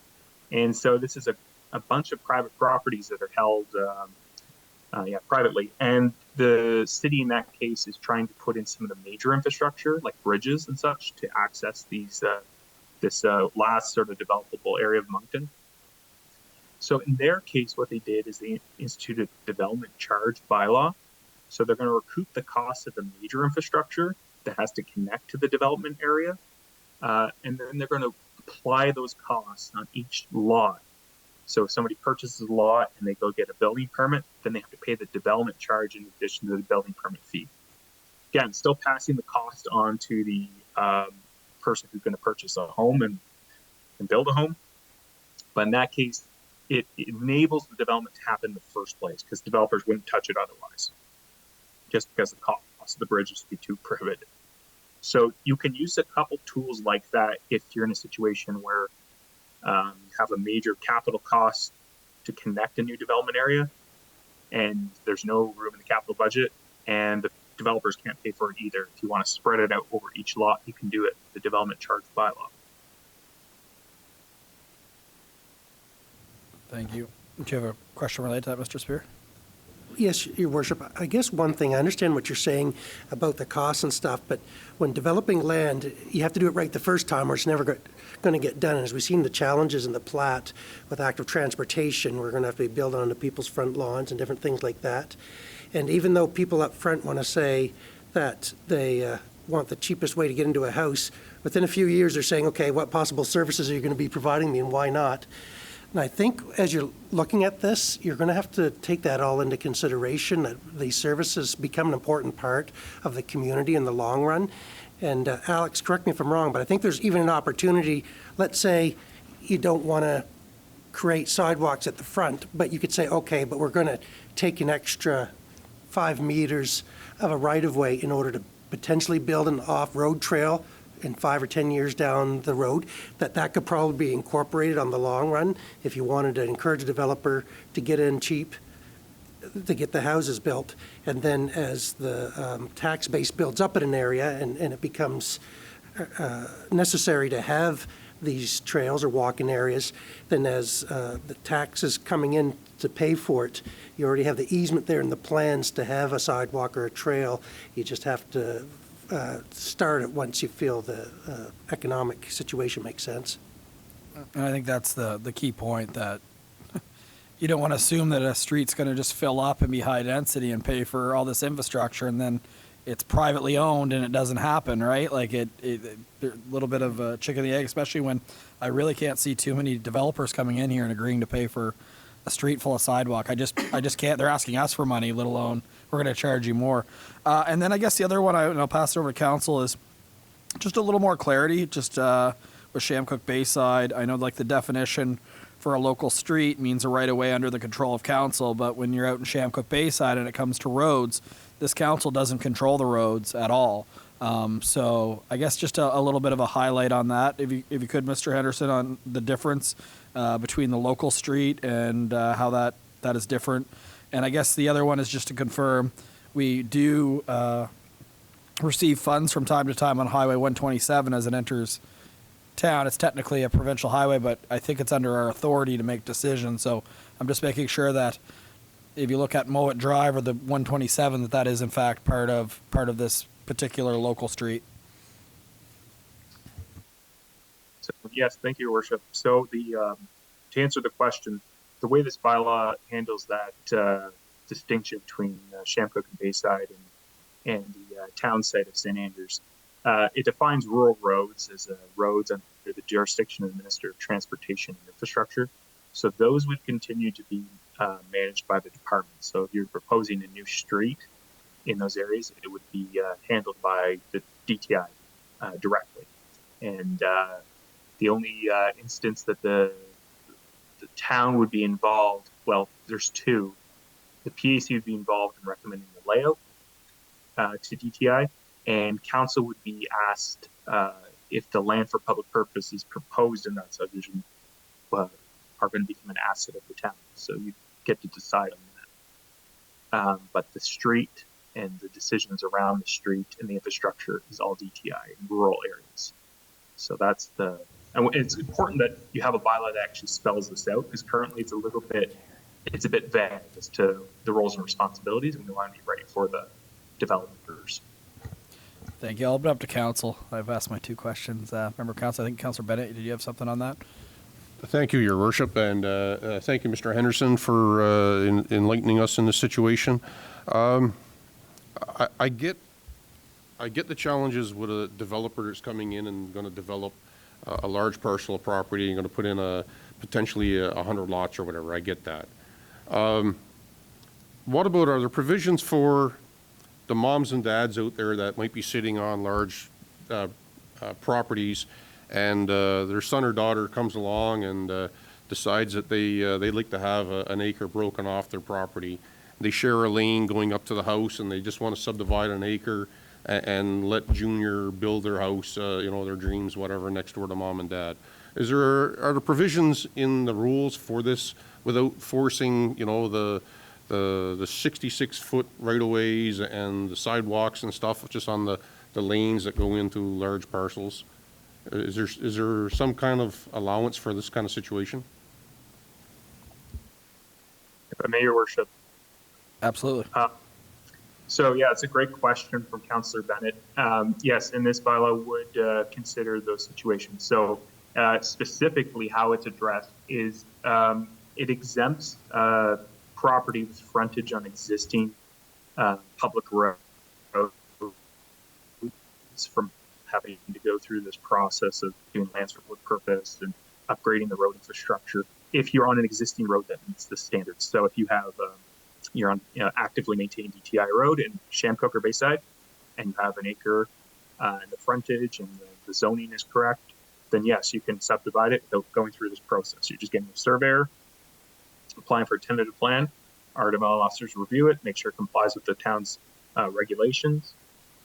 And so this is a bunch of private properties that are held privately. And the city in that case is trying to put in some of the major infrastructure like bridges and such to access this last sort of developable area of Moncton. So in their case, what they did is they instituted a development charge bylaw. So they're going to recoup the cost of the major infrastructure that has to connect to the development area. And then they're going to apply those costs on each lot. So if somebody purchases a lot and they go get a building permit, then they have to pay the development charge in addition to the building permit fee. Again, still passing the cost on to the person who's going to purchase a home and build a home. But in that case, it enables the development to happen in the first place because developers wouldn't touch it otherwise, just because the cost of the bridges would be too prohibitive. So you can use a couple tools like that if you're in a situation where you have a major capital cost to connect a new development area and there's no room in the capital budget and the developers can't pay for it either. If you want to spread it out over each lot, you can do it, the development charge bylaw. Thank you. Do you have a question related to that, Mr. Spear? Yes, Your Worship. I guess one thing, I understand what you're saying about the costs and stuff, but when developing land, you have to do it right the first time or it's never going to get done. And as we've seen the challenges in the plat with active transportation, we're going to have to be building onto people's front lawns and different things like that. And even though people up front want to say that they want the cheapest way to get into a house, within a few years they're saying, okay, what possible services are you going to be providing me and why not? And I think as you're looking at this, you're going to have to take that all into consideration, that these services become an important part of the community in the long run. And Alex, correct me if I'm wrong, but I think there's even an opportunity, let's say you don't want to create sidewalks at the front, but you could say, okay, but we're going to take an extra 5 meters of a right-of-way in order to potentially build an off-road trail in 5 or 10 years down the road, that could probably be incorporated on the long run if you wanted to encourage a developer to get in cheap to get the houses built. And then as the tax base builds up in an area and it becomes necessary to have these trails or walking areas, then as the taxes coming in to pay for it, you already have the easement there in the plans to have a sidewalk or a trail. You just have to start it once you feel the economic situation makes sense. And I think that's the key point, that you don't want to assume that a street's going to just fill up and be high density and pay for all this infrastructure and then it's privately owned and it doesn't happen, right? Like a little bit of a chicken and the egg, especially when I really can't see too many developers coming in here and agreeing to pay for a street full of sidewalk. I just can't. They're asking us for money, let alone we're going to charge you more. And then I guess the other one I'll pass it over to council is just a little more clarity, just with Shamcook Bayside. I know like the definition for a local street means a right of way under the control of council, but when you're out in Shamcook Bayside and it comes to roads, this council doesn't control the roads at all. So I guess just a little bit of a highlight on that, if you could, Mr. Henderson, on the difference between the local street and how that is different. And I guess the other one is just to confirm, we do receive funds from time to time on Highway 127 as it enters town, it's technically a provincial highway, but I think it's under our authority to make decisions. So I'm just making sure that if you look at Mowat Drive or the 127, that is in fact part of this particular local street. So, yes, thank you, Your Worship. So to answer the question, the way this bylaw handles that distinction between Shamcook and Bayside and the town site of St. Andrews, it defines rural roads as roads under the jurisdiction of the Minister of Transportation and Infrastructure. So those would continue to be managed by the department. So if you're proposing a new street in those areas, it would be handled by the DTI directly. And the only instance that the town would be involved, well, there's two. The PAC would be involved in recommending the layout to DTI, and council would be asked if the land for public purposes proposed in that subdivision are going to become an asset of the town. So you get to decide on that. But the street and the decisions around the street and the infrastructure is all DTI in rural areas. So that's and it's important that you have a bylaw that actually spells this out, because currently it's a bit vague as to the roles and responsibilities, and we want to be right for the developers. Thank you. I'll open up to council. I've asked my two questions. Member Council, I think Councillor Bennett, did you have something on that? Thank you, Your Worship, and thank you, Mr. Henderson, for enlightening us in this situation. I get the challenges with a developer that's coming in and going to develop a large parcel of property and going to put in potentially 100 lots or whatever. I get that. What about, are there provisions for the moms and dads out there that might be sitting on large properties, and their son or daughter comes along and decides that they'd like to have an acre broken off their property? They share a lane going up to the house, and they just want to subdivide an acre and let Junior build their house, their dreams, whatever, next door to mom and dad. Are there provisions in the rules for this without forcing, the 66-foot right-of-ways and the sidewalks and stuff just on the lanes that go into large parcels? Is there some kind of allowance for this kind of situation? If I may, Your Worship. Absolutely. So yeah, it's a great question from Councillor Bennett. Yes, and this bylaw would consider those situations. So specifically how it's addressed is it exempts property with frontage on existing public roads from having to go through this process of doing lands for public purpose and upgrading the road infrastructure if you're on an existing road that meets the standards. So if you have you're on actively maintained DTI road in Shamcook or Bayside, and you have an acre in the frontage and the zoning is correct, then yes, you can subdivide it without going through this process. You're just getting a surveyor, applying for a tentative plan. Our development officers review it, make sure it complies with the town's regulations,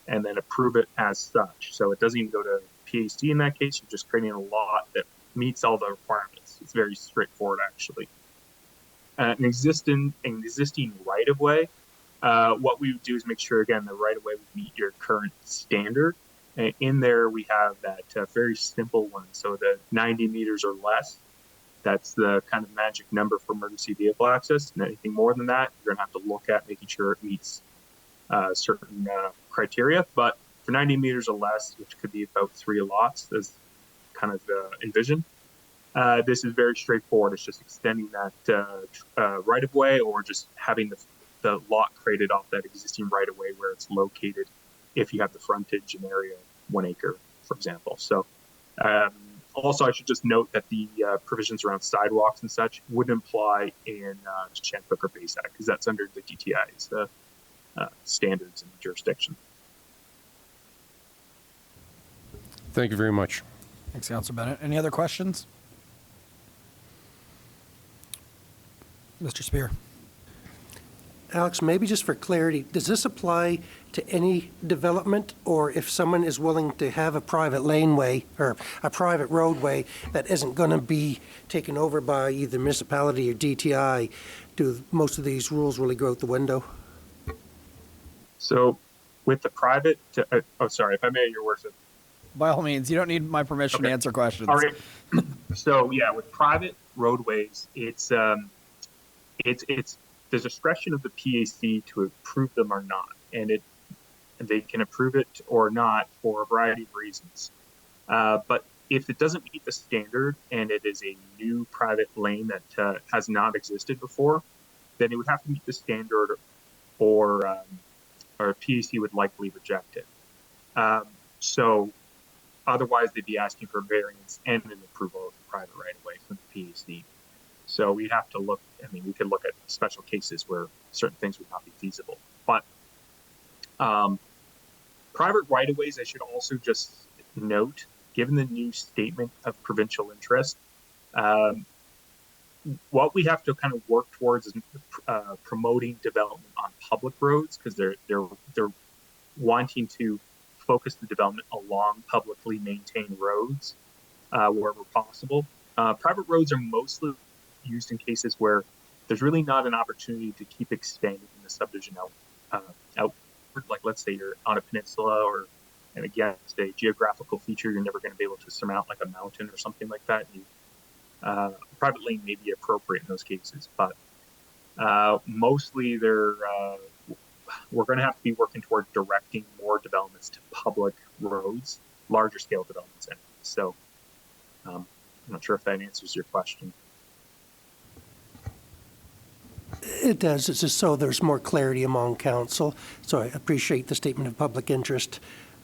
and then approve it as such. So it doesn't even go to PAC in that case. You're just creating a lot that meets all the requirements. It's very straightforward, actually. An existing right-of-way, what we would do is make sure, again, the right-of-way would meet your current standard. And in there, we have that very simple one. So the 90 meters or less, that's the kind of magic number for emergency vehicle access. And anything more than that, you're going to have to look at making sure it meets certain criteria. But for 90 meters or less, which could be about 3 lots, as kind of envisioned, this is very straightforward. It's just extending that right-of-way, or just having the lot created off that existing right-of-way where it's located, if you have the frontage in area 1 acre, for example. So also, I should just note that the provisions around sidewalks and such wouldn't apply in Shamcook or Bayside, because that's under the DTI's standards and jurisdiction. Thank you very much. Thanks, Councillor Bennett. Any other questions? Mr. Spear. Alex, maybe just for clarity, does this apply to any development, or if someone is willing to have a private laneway or a private roadway that isn't going to be taken over by either municipality or DTI, do most of these rules really go out the window? So with the private, sorry, if I may, Your Worship. By all means, you don't need my permission to Okay. answer questions. All right. So yeah, with private roadways, it's the discretion of the PAC to approve them or not, and they can approve it or not for a variety of reasons. But if it doesn't meet the standard and it is a new private lane that has not existed before, then it would have to meet the standard, or PAC would likely reject it. So otherwise, they'd be asking for variance and an approval of the private right-of-way from the PAC. So we'd have to look. I mean, we could look at special cases where certain things would not be feasible. But private right-of-ways, I should also just note, given the new statement of provincial interest, what we have to kind of work towards is promoting development on public roads, because they're wanting to focus the development along publicly maintained roads wherever possible. Private roads are mostly used in cases where there's really not an opportunity to keep expanding the subdivision outward. Like, let's say you're on a peninsula, and again, it's a geographical feature you're never going to be able to surmount, like a mountain or something like that. Private lane may be appropriate in those cases, but mostly we're going to have to be working toward directing more developments to public roads, larger scale developments. So I'm not sure if that answers your question. It does. It's just so there's more clarity among council. So I appreciate the statement of public interest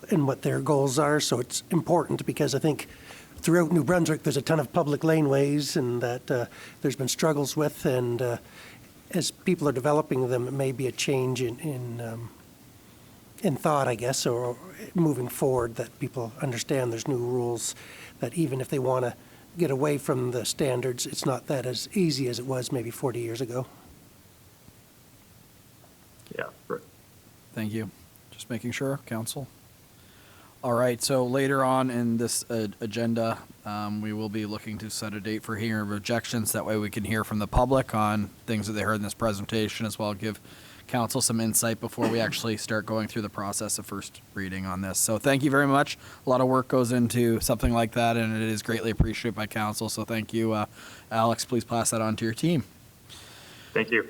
and what their goals are. So it's important, because I think throughout New Brunswick there's a ton of public laneways and that there's been struggles with, and as people are developing them, it may be a change in thought, I guess, or moving forward, that people understand there's new rules, that even if they want to get away from the standards, it's not that as easy as it was maybe 40 years ago. Yeah, right. Thank you. Just making sure, council. All right, so later on in this agenda, we will be looking to set a date for hearing of objections. That way we can hear from the public on things that they heard in this presentation, as well as give council some insight before we actually start going through the process of first reading on this. So thank you very much. A lot of work goes into something like that, and it is greatly appreciated by council. So thank you. Alex, please pass that on to your team. Thank you.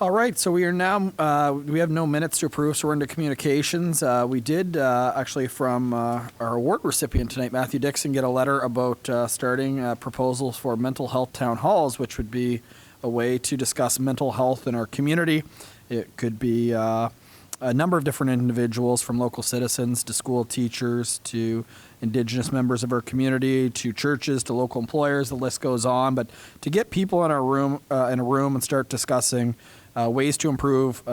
All right, so we are now, we have no minutes to approve, so we're into communications. We did actually from our award recipient tonight, Matthew Dixon, get a letter about starting proposals for mental health town halls, which would be a way to discuss mental health in our community. It could be a number of different individuals, from local citizens to school teachers to Indigenous members of our community to churches to local employers. The list goes on, but to get people in a room and start discussing ways to improve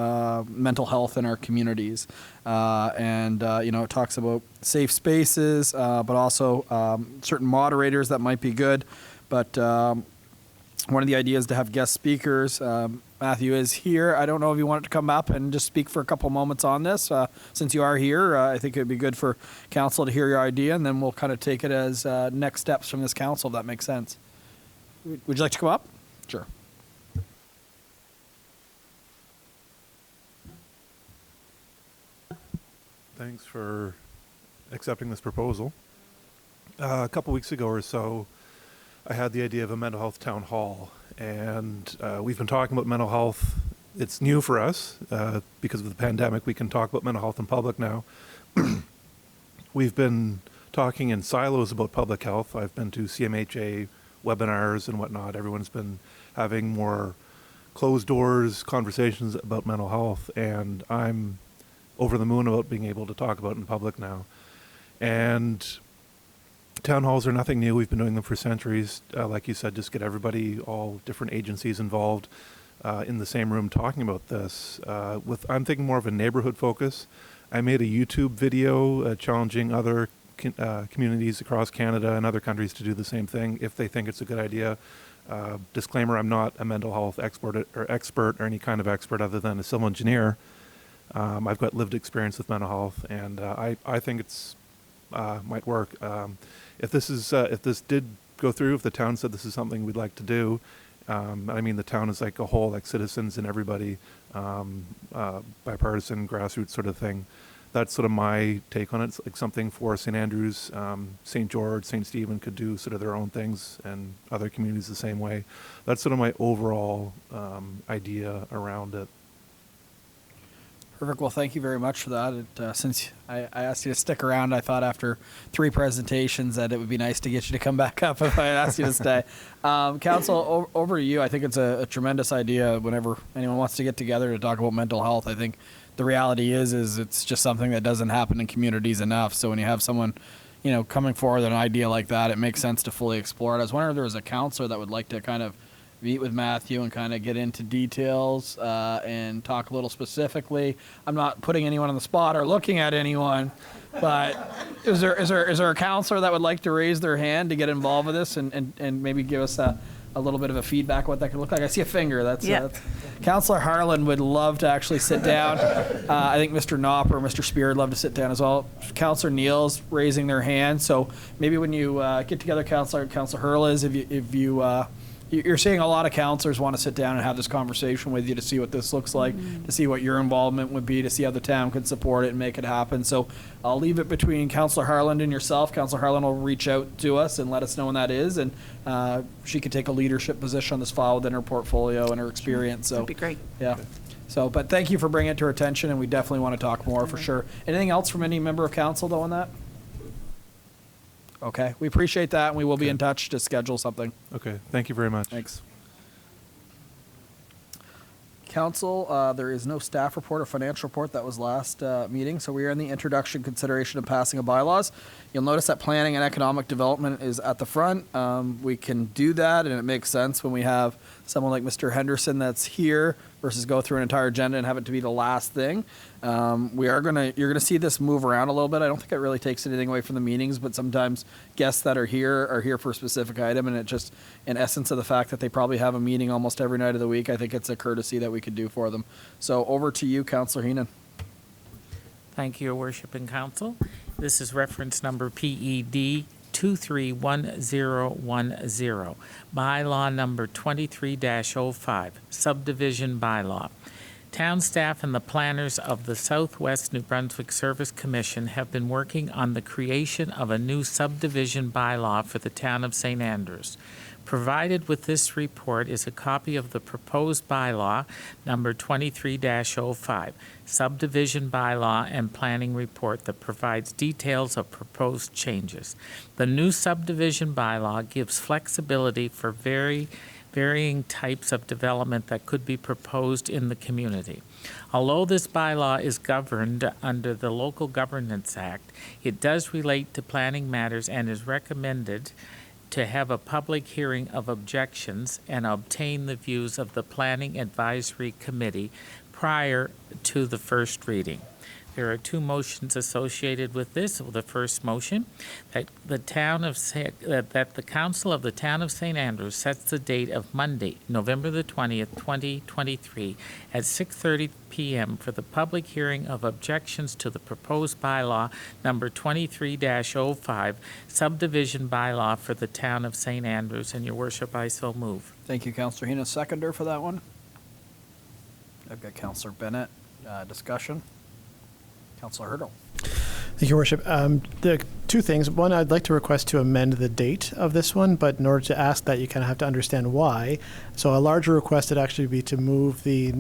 mental health in our communities. It talks about safe spaces, but also certain moderators that might be good. But one of the ideas to have guest speakers. Matthew is here. I don't know if you wanted to come up and just speak for a couple moments on this. Since you are here, I think it would be good for council to hear your idea, and then we'll kind of take it as next steps from this council, if that makes sense. Would you like to come up? Sure. Thanks for accepting this proposal. A couple weeks ago or so, I had the idea of a mental health town hall, and we've been talking about mental health. It's new for us because of the pandemic. We can talk about mental health in public now. We've been talking in silos about public health. I've been to CMHA webinars and whatnot. Everyone's been having more closed doors conversations about mental health, and I'm over the moon about being able to talk about it in public now. And town halls are nothing new. We've been doing them for centuries. Like you said, just get everybody, all different agencies involved in the same room talking about this. I'm thinking more of a neighborhood focus. I made a YouTube video challenging other communities across Canada and other countries to do the same thing if they think it's a good idea. Disclaimer, I'm not a mental health expert or any kind of expert other than a civil engineer. I've got lived experience with mental health, and I think it's might work. If this did go through, if the town said this is something we'd like to do, I mean the town is like a whole, like citizens and everybody, bipartisan, grassroots sort of thing. that's sort of my take on it. It's like something for St. Andrews, St. George, St. Stephen could do sort of their own things, and other communities the same way. That's sort of my overall idea around it. Perfect. Well, thank you very much for that. Since I asked you to stick around, I thought after 3 presentations that it would be nice to get you to come back up if I asked you to stay. Council, over to you. I think it's a tremendous idea whenever anyone wants to get together to talk about mental health. I think the reality is it's just something that doesn't happen in communities enough. So when you have someone, coming forward with an idea like that, it makes sense to fully explore it. I was wondering if there was a counselor that would like to kind of meet with Matthew and kind of get into details and talk a little specifically. I'm not putting anyone on the spot or looking at anyone, but is there a counselor that would like to raise their hand to get involved with this and maybe give us a little bit of a feedback what that could look like? I see a finger. That's Councillor Harlan would love to actually sit down. I think Mr. Knopp or Mr. Spear would love to sit down as well. Councillor Neal's raising their hand. So maybe when you get together, Councillor Hurl is, if you're seeing a lot of councillors want to sit down and have this conversation with you to see what this looks like, to see what your involvement would be, to see how the town could support it and make it happen. So I'll leave it between Councillor Harlan and yourself. Councillor Harlan will reach out to us and let us know when that is, and she could take a leadership position on this file within her portfolio and her experience. So That'd be great. Yeah. So, but thank you for bringing it to our attention, and we definitely want to talk more for sure. Anything else from any member of council though on that? Okay, we appreciate that, and we will be in touch to schedule something. Okay, thank you very much. Thanks. Council, there is no staff report or financial report. That was last meeting, so we are in the introduction, consideration, and passing of bylaws. You'll notice that planning and economic development is at the front. We can do that, and it makes sense when we have someone like Mr. Henderson that's here versus go through an entire agenda and have it to be the last thing. You're gonna see this move around a little bit. I don't think it really takes anything away from the meetings, but sometimes guests that are here for a specific item, and it just, in essence of the fact that they probably have a meeting almost every night of the week, I think it's a courtesy that we could do for them. So over to you, Councillor Heenan. Thank you, Your Worship and Council. This is reference number PED 231010, bylaw number 23-05, subdivision bylaw. Town staff and the planners of the Southwest New Brunswick Service Commission have been working on the creation of a new subdivision bylaw for the town of St. Andrews. Provided with this report is a copy of the proposed bylaw, number 23-05, subdivision bylaw and planning report that provides details of proposed changes. The new subdivision bylaw gives flexibility for varying types of development that could be proposed in the community. Although this bylaw is governed under the Local Governance Act, it does relate to planning matters and is recommended to have a public hearing of objections and obtain the views of the Planning Advisory Committee prior to the first reading. There are 2 motions associated with this. The first motion, that the Council of the Town of St. Andrews sets the date of Monday, November the 20th, 2023, at 6:30 p.m. for the public hearing of objections to the proposed bylaw number 23-05, subdivision bylaw for the Town of St. Andrews. And Your Worship, I so move. Thank you, Councillor Heenan. Seconder for that one? I've got Councillor Bennett. Discussion? Councillor Hurdle. Thank you, Your Worship. The 2 things. One, I'd like to request to amend the date of this one, but in order to ask that, you kind of have to understand why. So a larger request would actually be to move the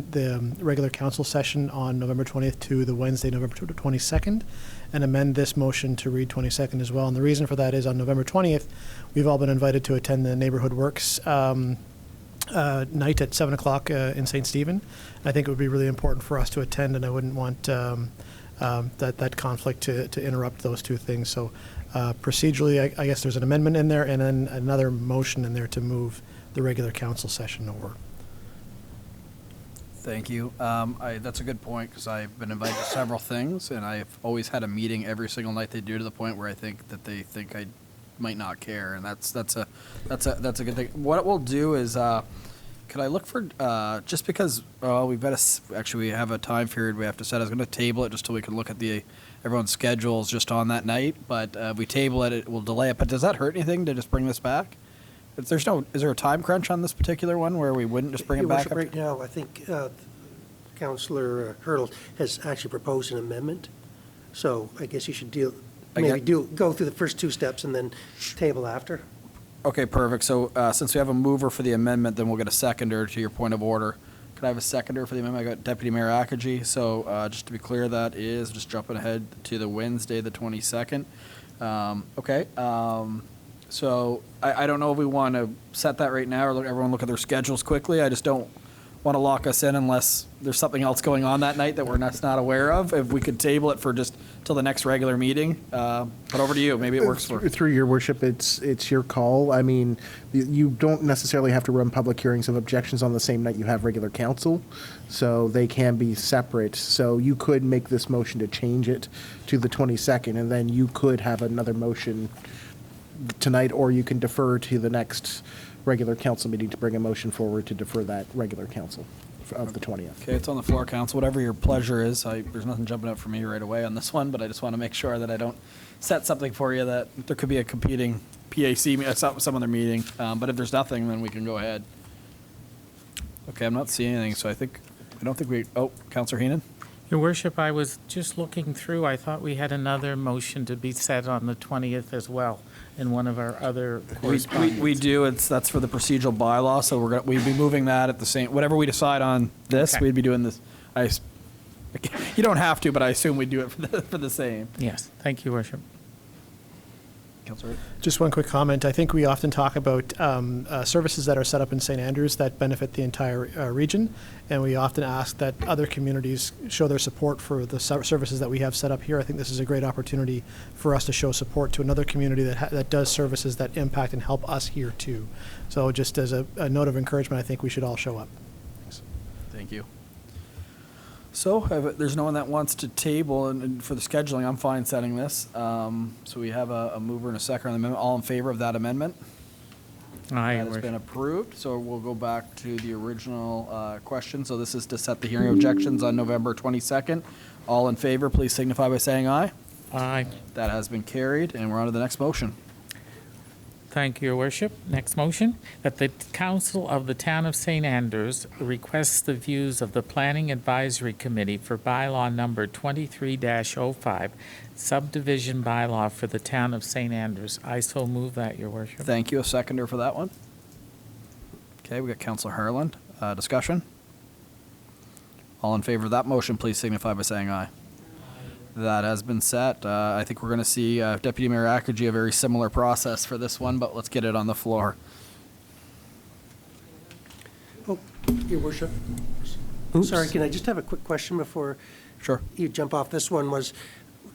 regular council session on November 20th to the Wednesday, November 22nd, and amend this motion to read 22nd as well. And the reason for that is on November 20th, we've all been invited to attend the Neighborhood Works night at 7 o'clock in St. Stephen. I think it would be really important for us to attend, and I wouldn't want that conflict to interrupt those 2 things. So procedurally, I guess there's an amendment in there and then another motion in there to move the regular council session over. Thank you. That's a good point, because I've been invited to several things, and I've always had a meeting every single night they do, to the point where I think that they think I might not care, and that's a good thing. What we'll do is, could I look for, just because we have a time period we have to set. I was going to table it just till we can look at everyone's schedules just on that night. But if we table it, it will delay it. But does that hurt anything to just bring this back? Is there a time crunch on this particular one where we wouldn't just bring it back? Right now, I think Councillor Hurdle has actually proposed an amendment. So I guess you should go through the first two steps and then table after. Okay, perfect. So since we have a mover for the amendment, then we'll get a seconder to your point of order. Could I have a seconder for the amendment? I got Deputy Mayor Akaji. So just to be clear, that is just jumping ahead to the Wednesday, the 22nd. Okay. So I don't know if we want to set that right now or everyone look at their schedules quickly. I just don't want to lock us in unless there's something else going on that night that we're not aware of. If we could table it for just till the next regular meeting. But over to you. Maybe it works for. Through your worship, it's your call. I mean, you don't necessarily have to run public hearings of objections on the same night you have regular council, so they can be separate. So you could make this motion to change it to the 22nd, and then you could have another motion tonight, or you can defer to the next regular council meeting to bring a motion forward to defer that regular council of the 20th. Okay, it's on the floor, council. Whatever your pleasure is. There's nothing jumping out for me right away on this one, but I just want to make sure that I don't set something for you that there could be a competing PAC, some other meeting. But if there's nothing, then we can go ahead. Okay, I'm not seeing anything, so Councillor Heenan? Your worship, I was just looking through. I thought we had another motion to be set on the 20th as well in one of our other correspondence. We do. That's for the procedural bylaw, so we'd be moving that at the same, whatever we decide on this, Okay. we'd be doing this. You don't have to, but I assume we'd do it for the same. Yes, thank you, worship. Councillor? Just one quick comment. I think we often talk about services that are set up in St. Andrews that benefit the entire region, and we often ask that other communities show their support for the services that we have set up here. I think this is a great opportunity for us to show support to another community that does services that impact and help us here too. So just as a note of encouragement, I think we should all show up. Thanks. Thank you. So if there's no one that wants to table and for the scheduling, I'm fine setting this. So we have a mover and a second on the amendment. All in favor of that amendment? Aye, That has been approved. So we'll go back to the original question. So this is to set the hearing objections on November 22nd. All in favor, please signify by saying aye. Aye. That has been carried, and we're on to the next motion. Thank you, your worship. Next motion, that the Council of the Town of St. Andrews requests the views of the Planning Advisory Committee for bylaw number 23-05, subdivision bylaw for the Town of St. Andrews. I so move that, your worship. Thank you. A seconder for that one. Okay, we got Councillor Harland. Discussion? All in favor of that motion, please signify by saying aye. That has been set. I think we're going to see Deputy Mayor Akaji, a very similar process for this one, but let's get it on the floor. Oh, Your Worship. Oops. Sorry, can I just have a quick question before Sure. you jump off this one? Was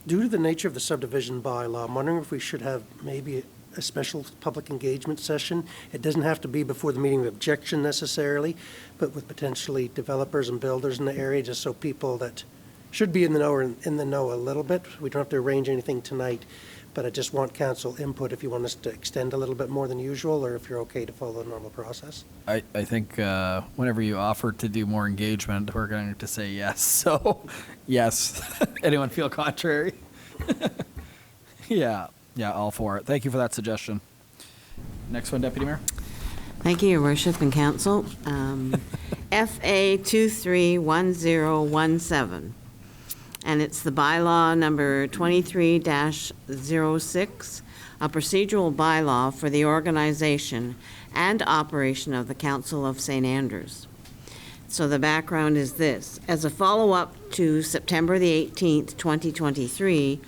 due to the nature of the subdivision bylaw, I'm wondering if we should have maybe a special public engagement session. It doesn't have to be before the meeting of objection necessarily, but with potentially developers and builders in the area, just so people that should be in the know or in the know a little bit. We don't have to arrange anything tonight, but I just want council input if you want us to extend a little bit more than usual, or if you're okay to follow the normal process. I think whenever you offer to do more engagement, we're going to say yes. So, yes. Anyone feel contrary? Yeah, all for it. Thank you for that suggestion. Next one, Deputy Mayor. Thank you, Your Worship and Council. FA 231017. And it's the bylaw number 23-06, a procedural bylaw for the organization and operation of the Council of St. Andrews. So the background is this. As a follow-up to September the 18th, 2023,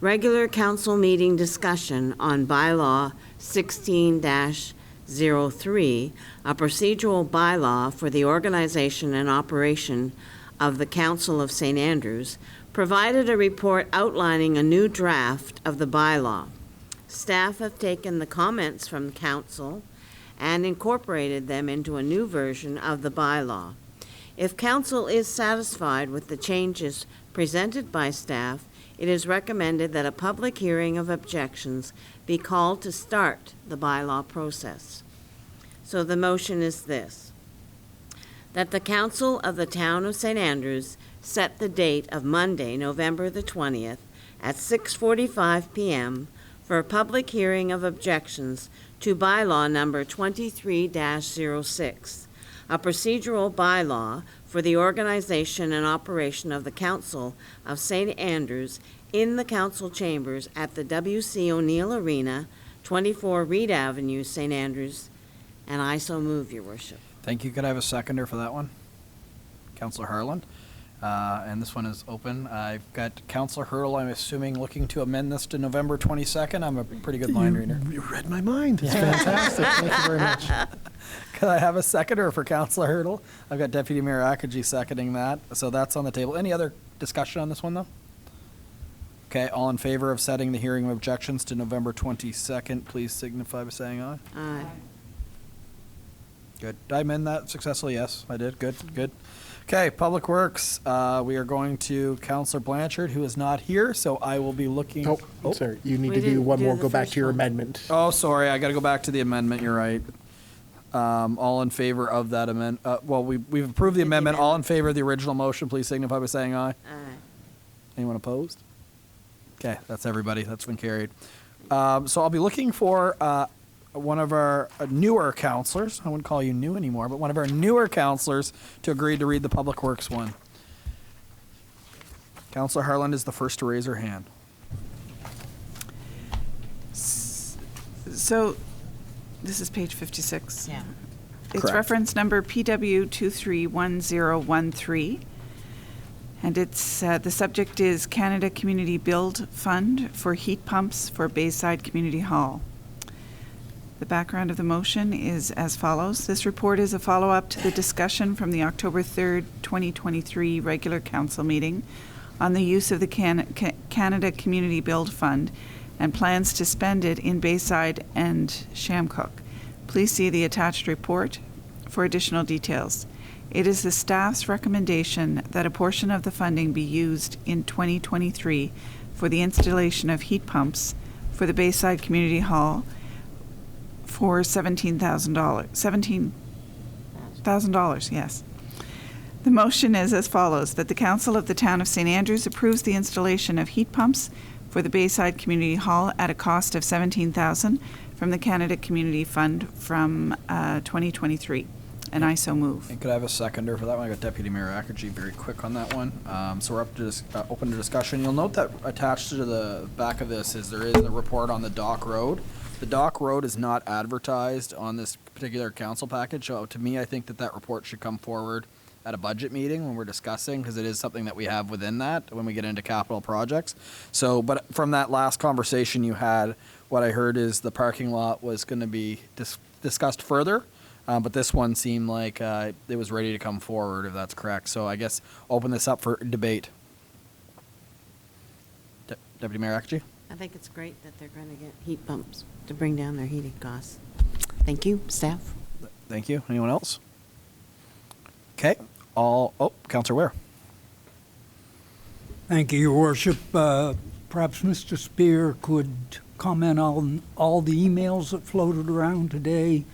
regular council meeting discussion on bylaw 16-03, a procedural bylaw for the organization and operation of the Council of St. Andrews, provided a report outlining a new draft of the bylaw. Staff have taken the comments from the council and incorporated them into a new version of the bylaw. If council is satisfied with the changes presented by staff, it is recommended that a public hearing of objections be called to start the bylaw process. So the motion is this: that the Council of the Town of St. Andrews set the date of Monday, November the 20th at 6:45 p.m. for a public hearing of objections to bylaw number 23-06, a procedural bylaw for the organization and operation of the Council of St. Andrews in the council chambers at the W.C. O'Neill Arena, 24 Reed Avenue, St. Andrews, and I so move, Your Worship. Thank you. Could I have a seconder for that one? Councillor Harland. And this one is open. I've got Councillor Hurl, I'm assuming, looking to amend this to November 22nd. I'm a pretty good mind reader. You read my mind. It's fantastic. Thank you very much. Could I have a seconder for Councillor Hurdle? I've got Deputy Mayor Akaji seconding that. So that's on the table. Any other discussion on this one, though? Okay, all in favor of setting the hearing of objections to November 22nd, please signify by saying aye. Aye. Good. Did I amend that successfully? Yes, I did. Good, good. Okay, Public Works. We are going to Councillor Blanchard, who is not here, so I will be looking. Oh, sorry. You need We to do didn't one do more. the Go back first to your one. amendment. Oh, sorry. I got to go back to the amendment. You're right. All in favor of that amendment? Well, we've approved the amendment. All in favor of the original motion, please signify by saying aye. Aye. Anyone opposed? Okay, that's everybody. That's been carried. So I'll be looking for one of our newer counselors. I wouldn't call you new anymore, but one of our newer counselors to agree to read the Public Works one. Councillor Harland is the first to raise her hand. So, this is page 56. Yeah. It's Correct. reference number PW 231013. And it's, the subject is Canada Community Build Fund for heat pumps for Bayside Community Hall. The background of the motion is as follows. This report is a follow-up to the discussion from the October 3rd, 2023 regular council meeting on the use of the Canada Community Build Fund and plans to spend it in Bayside and Shamcook. Please see the attached report for additional details. It is the staff's recommendation that a portion of the funding be used in 2023 for the installation of heat pumps for the Bayside Community Hall for $17,000. $17,000, yes. The motion is as follows, that the Council of the Town of St. Andrews approves the installation of heat pumps for the Bayside Community Hall at a cost of $17,000 from the Canada Community Fund from 2023. And I so move. And could I have a seconder for that one? I got Deputy Mayor Akergy very quick on that one. So we're up to open to discussion. You'll note that attached to the back of this is there is a report on the Dock Road. The Dock Road is not advertised on this particular council package. So to me, I think that report should come forward at a budget meeting when we're discussing, because it is something that we have within that when we get into capital projects. So, but from that last conversation you had, what I heard is the parking lot was going to be discussed further. But this one seemed like it was ready to come forward, if that's correct. So I guess open this up for debate. Deputy Mayor Akergy? I think it's great that they're going to get heat pumps to bring down their heating costs. Thank you, staff. Thank you. Anyone else? Okay. Councillor Ware. Thank you, Your Worship. Perhaps Mr. Spear could comment on all the emails that floated around today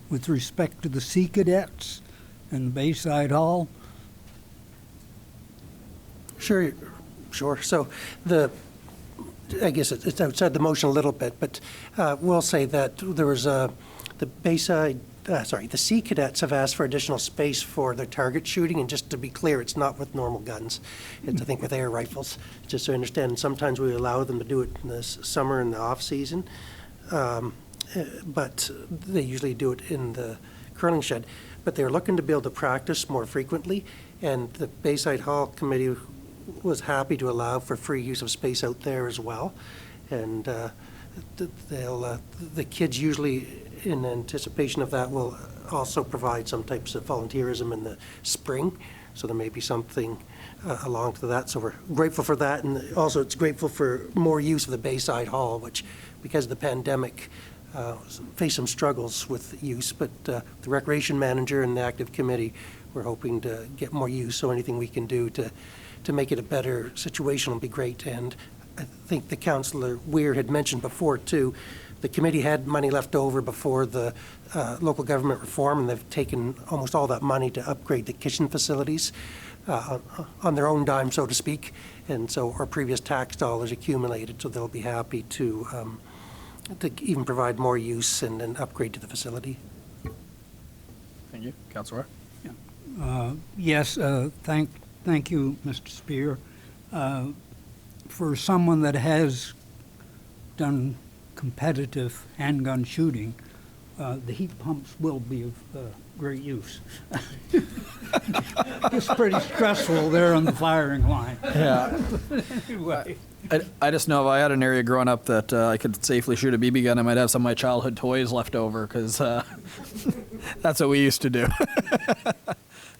with respect to the Sea Cadets and Bayside Hall. Sure. So I guess it's outside the motion a little bit, but we'll say that there was the Sea Cadets have asked for additional space for their target shooting, and just to be clear, it's not with normal guns. It's, I think, with air rifles, just so I understand. And sometimes we allow them to do it in the summer and the off-season, but they usually do it in the curling shed. But they're looking to be able to practice more frequently, and the Bayside Hall Committee was happy to allow for free use of space out there as well. And the kids usually, in anticipation of that, will also provide some types of volunteerism in the spring. So there may be something along to that. So we're grateful for that. And also it's grateful for more use of the Bayside Hall, which, because of the pandemic, faced some struggles with use. But the recreation manager and the active committee, we're hoping to get more use. So anything we can do to make it a better situation will be great. And I think the Councillor Weir had mentioned before, too, the committee had money left over before the local government reform, and they've taken almost all that money to upgrade the kitchen facilities on their own dime, so to speak. And so our previous tax dollars accumulated, so they'll be happy to even provide more use and upgrade to the facility. Thank you. Councillor? Yes, thank you, Mr. Spear. for someone that has done competitive handgun shooting, the heat pumps will be of great use. It's pretty stressful there on the firing line. Yeah. Anyway. I just know if I had an area growing up that I could safely shoot a BB gun, I might have some of my childhood toys left over, because that's what we used to do.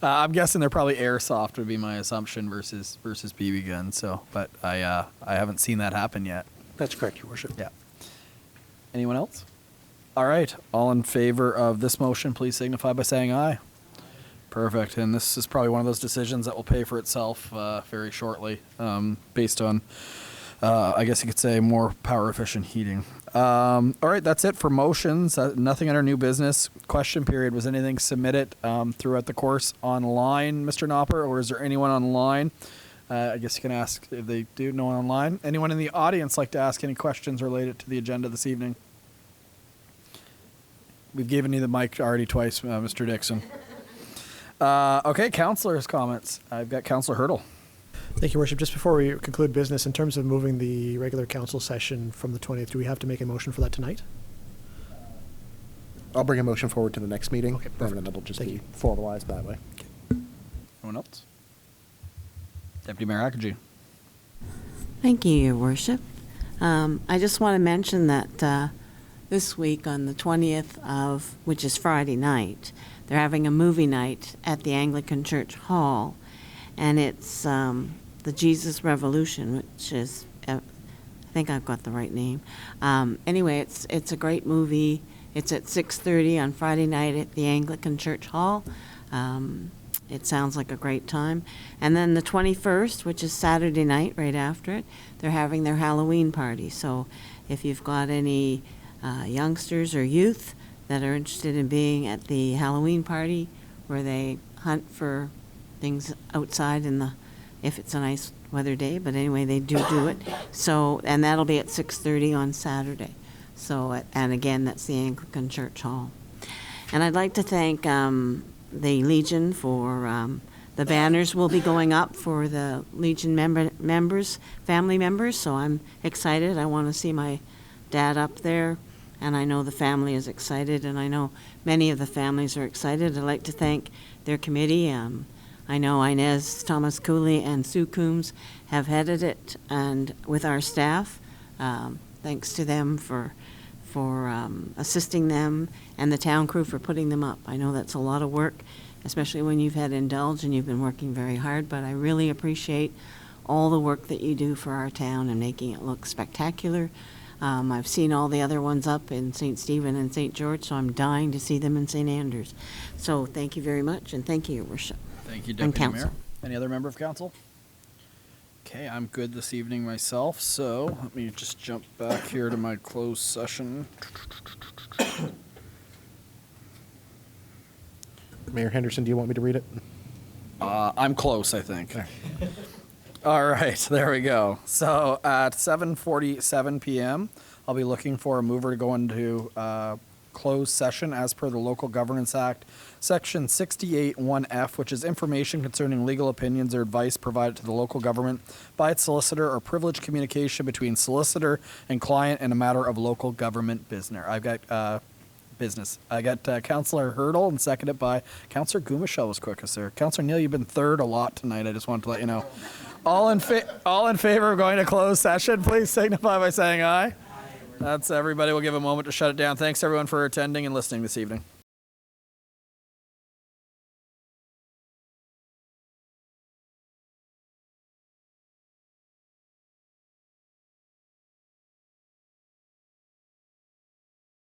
I'm guessing they're probably airsoft would be my assumption versus BB guns. So, but I haven't seen that happen yet. That's correct, Your Worship. Yeah. Anyone else? All right. All in favor of this motion, please signify by saying aye. Perfect. And this is probably one of those decisions that will pay for itself very shortly, based on, I guess you could say, more power efficient heating. All right. That's it for motions. Nothing under new business. Question period. Was anything submitted throughout the course online, Mr. Nopper, or is there anyone online? I guess you can ask if they do know online. Anyone in the audience like to ask any questions related to the agenda this evening? We've given you the mic already twice, Mr. Dixon. Okay, councillors' comments. I've got Councillor Hurdle. Thank you, Worship. Just before we conclude business, in terms of moving the regular council session from the 20th, do we have to make a motion for that tonight? I'll bring a motion forward to the next meeting. Okay, perfect. And then it'll just Thank be you. formalized that way. Anyone else? Deputy Mayor Akagi. Thank you, Your Worship. I just want to mention that this week on the 20th of, which is Friday night, they're having a movie night at the Anglican Church Hall, and it's the Jesus Revolution, which is, I think I've got the right name. Anyway, it's a great movie. It's at 6:30 on Friday night at the Anglican Church Hall. It sounds like a great time. And then the 21st, which is Saturday night right after it, they're having their Halloween party. So if you've got any youngsters or youth that are interested in being at the Halloween party where they hunt for things outside if it's a nice weather day, but anyway, they do it. So, and that'll be at 6:30 on Saturday. So, and again, that's the Anglican Church Hall. And I'd like to thank the Legion for the banners will be going up for the Legion members, family members. So I'm excited. I want to see my dad up there, and I know the family is excited, and I know many of the families are excited. I'd like to thank their committee. I know Inez Thomas Cooley and Sue Coombs have headed it, and with our staff, thanks to them for assisting them, and the town crew for putting them up. I know that's a lot of work, especially when you've had Indulge and you've been working very hard, but I really appreciate all the work that you do for our town and making it look spectacular. I've seen all the other ones up in St. Stephen and St. George, so I'm dying to see them in St. Andrews. So thank you very much, and thank you, Your Worship. Thank you, Deputy Mayor. Any other member of council? Okay, I'm good this evening myself, so let me just jump back here to my closed session. Mayor Henderson, do you want me to read it? I'm close, I think. All right, there we go. So at 7:47 p.m., I'll be looking for a mover to go into closed session as per the Local Governance Act, Section 68(1)(f), which is information concerning legal opinions or advice provided to the local government by its solicitor or privileged communication between solicitor and client in a matter of local government business. I've got business. I got Councillor Hurdle and seconded by Councillor Gumashell was quickest there. Councillor Neal, you've been third a lot tonight. I just wanted to let you know. All in favor of going to closed session, please signify by saying aye. That's everybody. We'll give a moment to shut it down. Thanks everyone for attending and listening this evening.